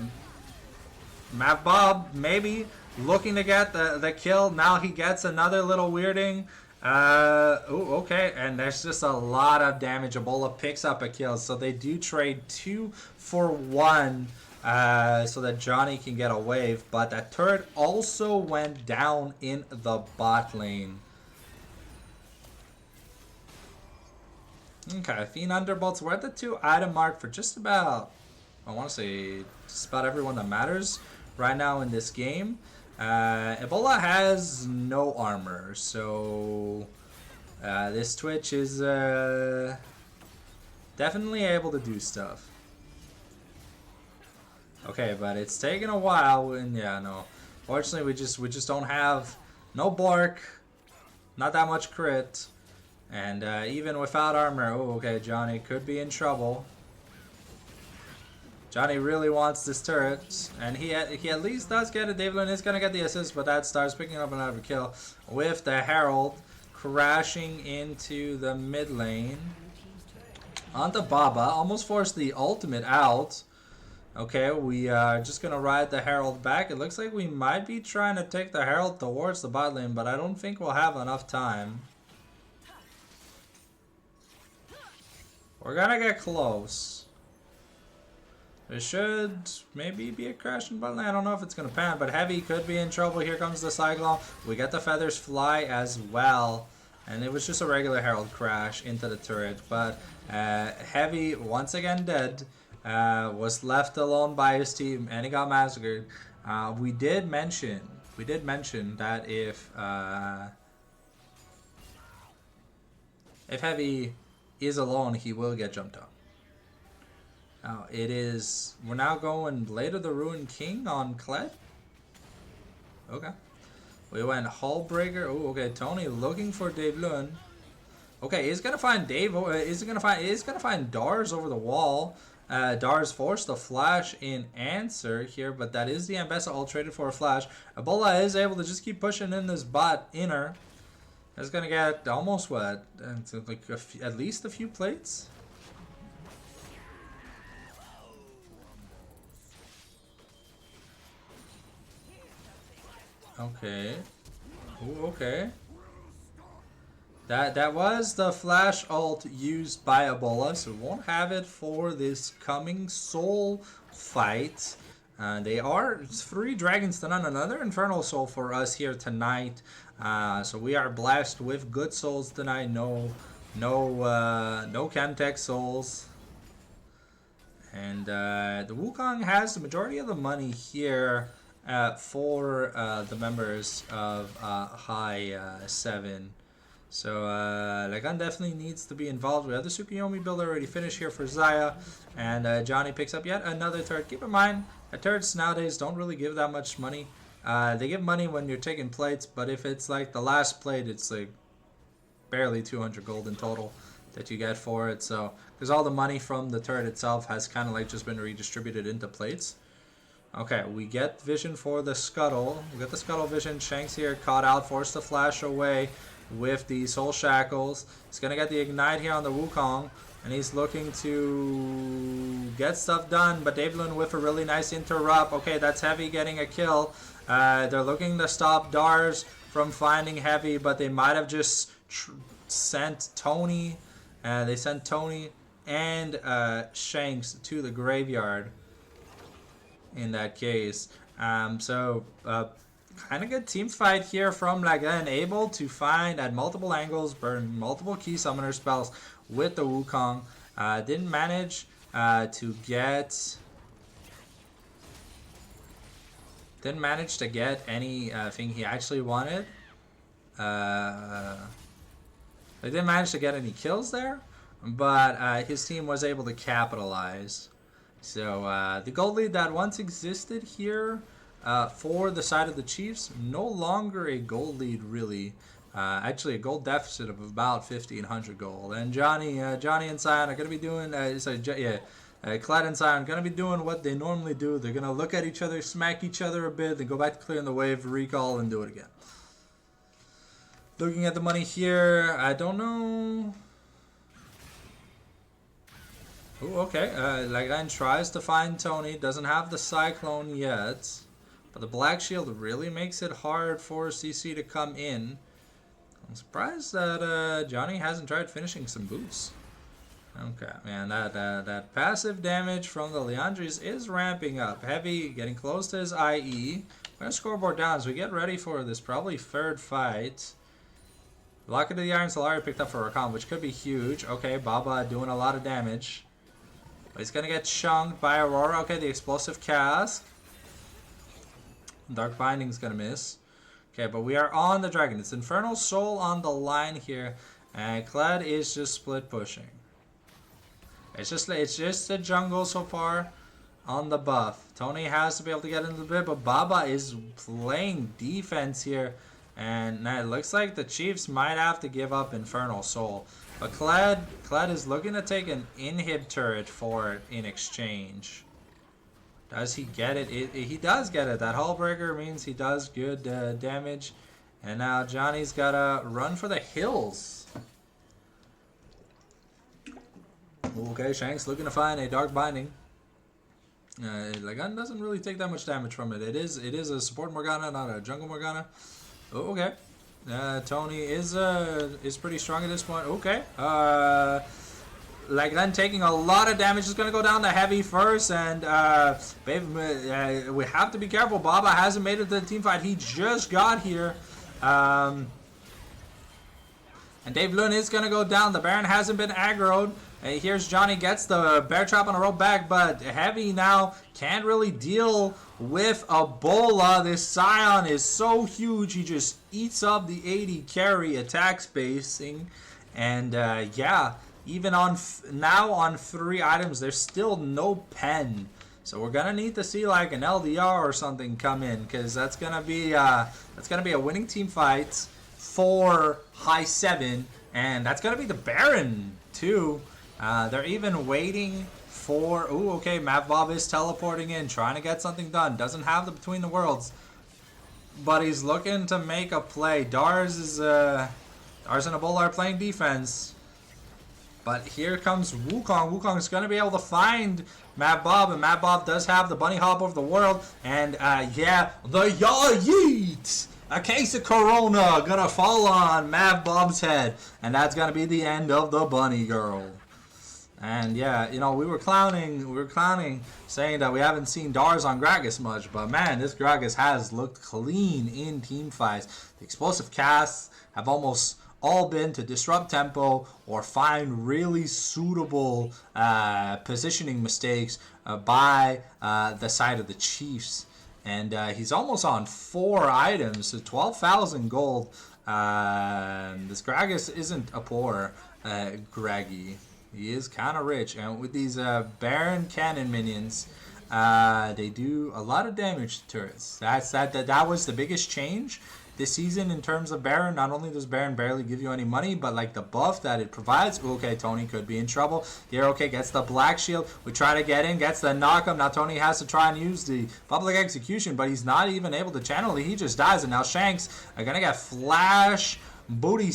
Bob maybe looking to get the kill. Now he gets another little weirding. Ooh, okay, and there's just a lot of damage. Ebola picks up a kill, so they do trade 2 for 1 so that Johnny can get a wave. But that turret also went down in the bot lane. Okay, Fiend Underbolts. We're at the 2 item mark for just about, I want to say, just about everyone that matters right now in this game. Ebola has no armor, so this Twitch is definitely able to do stuff. Okay, but it's taken a while, and yeah, no. Fortunately, we just don't have no Bork, not that much crit, and even without armor, oh, okay, Johnny could be in trouble. Johnny really wants this turret, and he at least does get it. Davelin is going to get the assist, but that starts picking up another kill with the Herald crashing into the mid lane. Onto Baba, almost forced the ultimate out. Okay, we are just gonna ride the Herald back. It looks like we might be trying to take the Herald towards the bot lane, but I don't think we'll have enough time. We're gonna get close. There should maybe be a crash in bot lane. I don't know if it's gonna pan, but Heavy could be in trouble. Here comes the Cyclone. We get the Feathers Fly as well. And it was just a regular Herald crash into the turret, but Heavy, once again dead, was left alone by his team, and he got massacred. We did mention that if Heavy is alone, he will get jumped on. Now we're now going Blade of the Ruined King on Kled. Okay. We went Hullbreaker. Oh, okay. Tony looking for Dave Lund. Okay, he's gonna find Dave. He's gonna find Dars over the wall. Dars forced a flash in answer here, but that is the Ambessa all traded for a flash. Ebola is able to just keep pushing in this bot inner. That's gonna get almost what? Like at least a few plates. Okay. Ooh, okay. That was the flash ult used by Ebola, so we won't have it for this coming soul fight. They are 3 dragons to none, another infernal soul for us here tonight. So we are blessed with good souls tonight. No Chemtech souls. And the Wukong has the majority of the money here for the members of High 7. So Lagan definitely needs to be involved. We have the Tsukuyomi build already finished here for Xayah. And Johnny picks up yet another turret. Keep in mind, turrets nowadays don't really give that much money. They give money when you're taking plates, but if it's like the last plate, it's like barely 200 gold in total that you get for it. So, because all the money from the turret itself has kind of like just been redistributed into plates. Okay, we get vision for the Scuttle. We got the Scuttle vision. Shanks here caught out, forced to flash away with the Soul Shackles. He's going to get the Ignite here on the Wukong, and he's looking to get stuff done, but Davelin with a really nice interrupt. Okay, that's Heavy getting a kill. They're looking to stop Dars from finding Heavy, but they might have just sent Tony. They sent Tony and Shanks to the graveyard in that case. So kind of good team fight here from Lagan, able to find at multiple angles, burn multiple key summoner spells with the Wukong. Didn't manage to get anything he actually wanted. They didn't manage to get any kills there, but his team was able to capitalize. So the gold lead that once existed here for the side of the Chiefs, no longer a gold lead really. Actually, a gold deficit of about 1,500 gold. And Johnny and Sion are going to be doing, Kled and Sion are going to be doing what they normally do. They're going to look at each other, smack each other a bit, then go back to clearing the wave, recall, and do it again. Looking at the money here, I don't know. Ooh, okay, Lagan tries to find Tony, doesn't have the Cyclone yet, but the Black Shield really makes it hard for CC to come in. I'm surprised that Johnny hasn't tried finishing some boots. Okay, man, that passive damage from the Liandry's is ramping up. Heavy getting close to his IE. We're gonna scoreboard down as we get ready for this probably third fight. Locket of the Iron Solari picked up for Rakan, which could be huge. Okay, Baba doing a lot of damage. He's gonna get chunked by Aurora. Okay, the explosive cask. Dark Binding's gonna miss. Okay, but we are on the dragon. It's Infernal Soul on the line here, and Kled is just split pushing. It's just the jungle so far on the buff. Tony has to be able to get into the bit, but Baba is playing defense here, and now it looks like the Chiefs might have to give up Infernal Soul. But Kled is looking to take an inhib turret for it in exchange. Does he get it? He does get it. That Hullbreaker means he does good damage. And now Johnny's got to run for the hills. Okay, Shanks looking to find a Dark Binding. Lagan doesn't really take that much damage from it. It is a support Morgana, not a jungle Morgana. Oh, okay. Tony is pretty strong at this point. Okay. Lagan taking a lot of damage. Is going to go down to heavy first, and we have to be careful. Baba hasn't made it to the team fight. He just got here. And Dave Lund is going to go down. The Baron hasn't been aggroed. Here's Johnny, gets the bear trap on a rope back, but Heavy now can't really deal with Ebola. This Scion is so huge, he just eats up the 80 carry attack spacing. And yeah, even on now on 3 items, there's still no pen. So we're gonna need to see like an LDR or something come in, because that's gonna be a winning team fight for high 7, and that's gonna be the Baron too. They're even waiting for... Ooh, okay, Mavbob is teleporting in, trying to get something done. Doesn't have the Between the Worlds, but he's looking to make a play. Dars and Ebola are playing defense. But here comes Wukong. Wukong is going to be able to find Mavbob, and Mavbob does have the bunny hop over the world. And yeah, the Yeet! A case of Corona gonna fall on Mavbob's head, and that's gonna be the end of the bunny girl. And yeah, you know, we were clowning, saying that we haven't seen Dars on Gragas much, but man, this Gragas has looked clean in team fights. The explosive casts have almost all been to disrupt tempo or find really suitable positioning mistakes by the side of the Chiefs. And he's almost on 4 items, so 12,000 gold. This Gragas isn't a poor Graggy. He is kind of rich, and with these Baron cannon minions, they do a lot of damage to turrets. That was the biggest change this season in terms of Baron. Not only does Baron barely give you any money, but like the buff that it provides. Okay, Tony could be in trouble here. Okay, gets the black shield. We try to get in, gets the knockup. Now Tony has to try and use the public execution, but he's not even able to channel it. He just dies, and now Shanks are gonna get flash booty,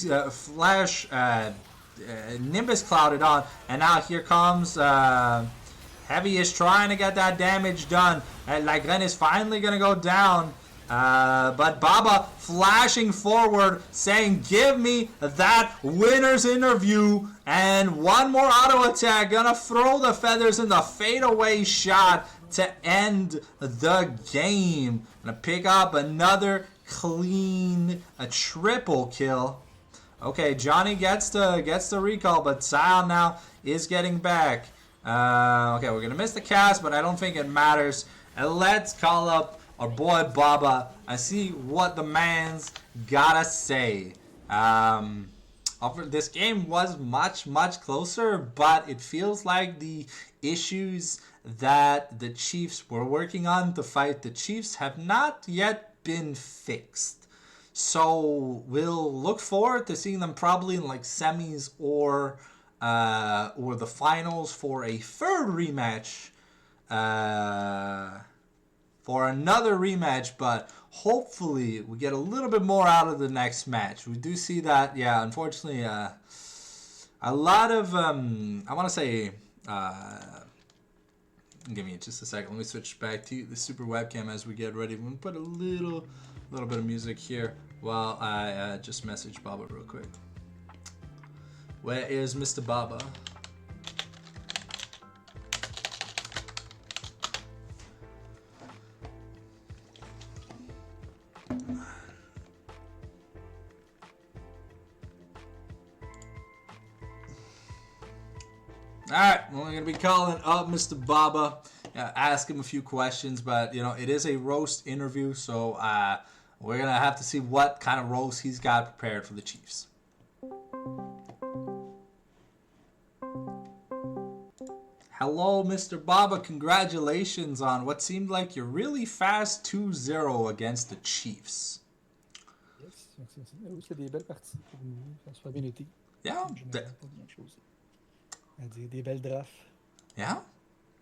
Nimbus clouded on, and now here comes Heavy is trying to get that damage done. Lagren is finally gonna go down. But Baba flashing forward, saying, give me that winner's interview. And one more auto attack, gonna throw the feathers in the fadeaway shot to end the game. Gonna pick up another clean, a triple kill. Okay, Johnny gets the recall, but Scion now is getting back. Okay, we're gonna miss the cast, but I don't think it matters. And let's call up our boy Baba and see what the man's gotta say. This game was much closer, but it feels like the issues that the Chiefs were working on to fight the Chiefs have not yet been fixed. So we'll look forward to seeing them probably in like semis or the finals for a third rematch. For another rematch, but hopefully we get a little bit more out of the next match. We do see that, yeah, unfortunately, a lot of, I want to say, give me just a second. Let me switch back to the super webcam as we get ready. We'll put a little bit of music here while I just message Baba real quick. Where is Mr. Baba? Alright, well, we're going to be calling up Mr. Baba, ask him a few questions, but, you know, it is a roast interview, so we're going to have to see what kind of roast he's got prepared for the Chiefs. Hello, Mr. Baba. Congratulations on what seemed like your really fast 2-0 against the Chiefs. Yes, c'était des belles parties pour nous. Ça se fait bien été. Yeah. Des belles drafts. Yeah.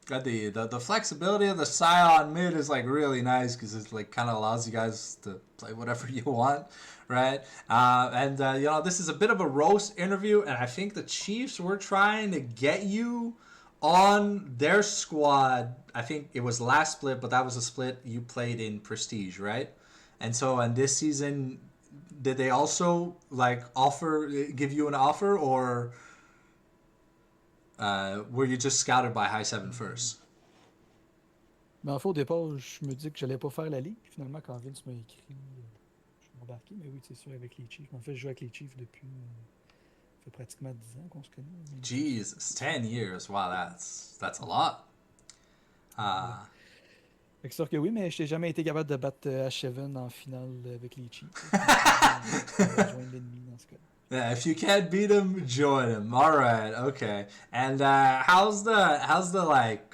Got the flexibility of the Scion mid is like really nice because it's like kind of allows you guys to play whatever you want, right? You know, this is a bit of a roast interview, and I think the Chiefs were trying to get you on their squad, I think it was last split, but that was a split you played in Prestige, right? And so on this season, did they also like give you an offer, or were you just scouted by High 7 first? Mais en fait, au départ, je me disais que j'allais pas faire la ligue. Puis finalement, quand Vince m'a écrit, je suis embarqué. Mais oui, c'est sûr, avec les Chiefs. En fait, je joue avec les Chiefs depuis. Ça fait pratiquement 10 ans qu'on se connaît. Jesus, 10 years. Wow, that's a lot. Fait que c'est sûr que oui, mais je n'ai jamais été capable de battre H7 en finale avec les Chiefs. Joindre l'ennemi dans ce cas. Yeah, if you can't beat him, join him. All right, okay. And how's the like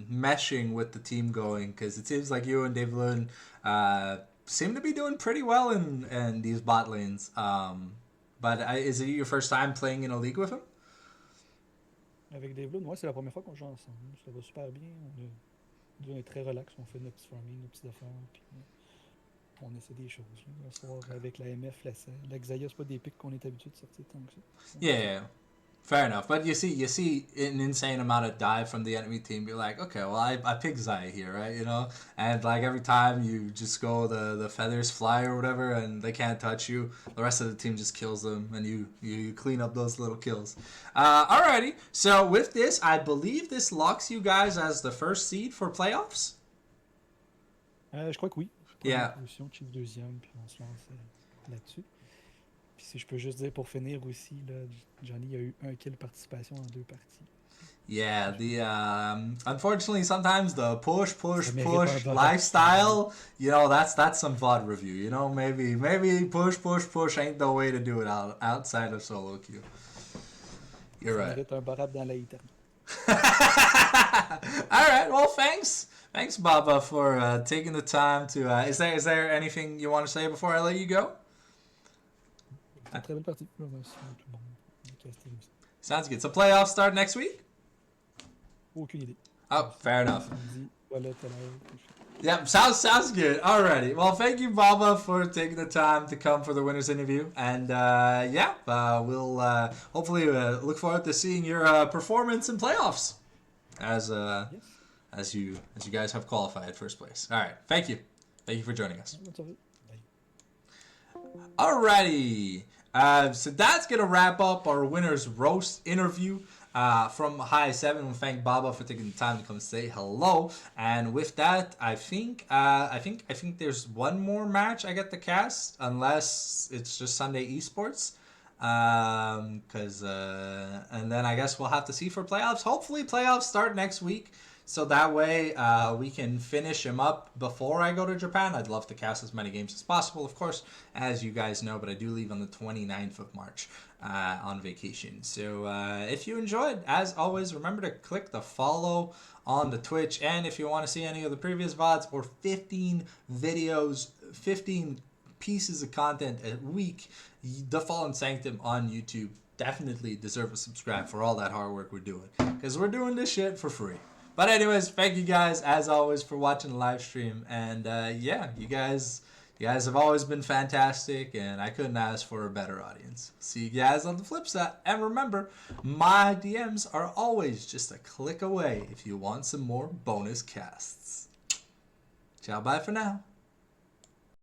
meshing with the team going? Because it seems like you and Dave Lund seem to be doing pretty well in these bot lanes. But is it your first time playing in a league with him? Avec Dave Lund, ouais, c'est la première fois qu'on joue ensemble. Ça va super bien. On est très relax. On fait notre petit farming, nos petites affaires. Puis on essaie des choses. Là. Le soir, avec la MF, la Xayah, c'est pas des pics qu'on est habitué de sortir tant que ça. Yeah, fair enough. But you see an insane amount of dive from the enemy team. You're like, okay, well, I pick Xayah here, right? You know, and like every time you just go the feathers fly or whatever, and they can't touch you. The rest of the team just kills them, and you clean up those little kills. Alrighty. So with this, I believe this locks you guys as the first seed for playoffs. Je crois que oui. Yeah. Position, Chief deuxième, puis on se lance là-dessus. Puis si je peux juste dire pour finir aussi, là, Johnny a eu 1 kill participation en 2 parties. Yeah, the unfortunately sometimes the push lifestyle, you know, that's some VOD review. You know, maybe push ain't the way to do it outside of solo queue. You're right. Un barab dans la éternité. All right. Well, thanks, Baba, for taking the time to. Is there anything you want to say before I let you go? Très belle partie. Sounds good. So playoffs start next week? Aucune idée. Oh, fair enough. Voilà, Yep, sounds good. Alrighty. Well, thank you, Baba, for taking the time to come for the winners interview. And we'll hopefully look forward to seeing your performance in playoffs as you guys have qualified first place. All right. Thank you for joining us. Alrighty. So that's gonna wrap up our winners roast interview. From High 7, we thank Baba for taking the time to come say hello. And with that, I think there's one more match I get to cast, unless it's just Sunday Esports. And then I guess we'll have to see for playoffs. Hopefully, playoffs start next week, so that way we can finish him up before I go to Japan. I'd love to cast as many games as possible, of course, as you guys know, but I do leave on the 29th of March. On vacation. So if you enjoyed, as always, remember to click the follow on the Twitch, and if you want to see any of the previous VODs or 15 videos, 15 pieces of content a week, The Fallen Sanctum on YouTube definitely deserve a subscribe for all that hard work we're doing, because we're doing this shit for free. But anyways, thank you guys as always for watching the live stream, and you guys have always been fantastic, and I couldn't ask for a better audience. See you guys on the flip side. And remember, my DMs are always just a click away if you want some more bonus casts. Ciao, bye for now.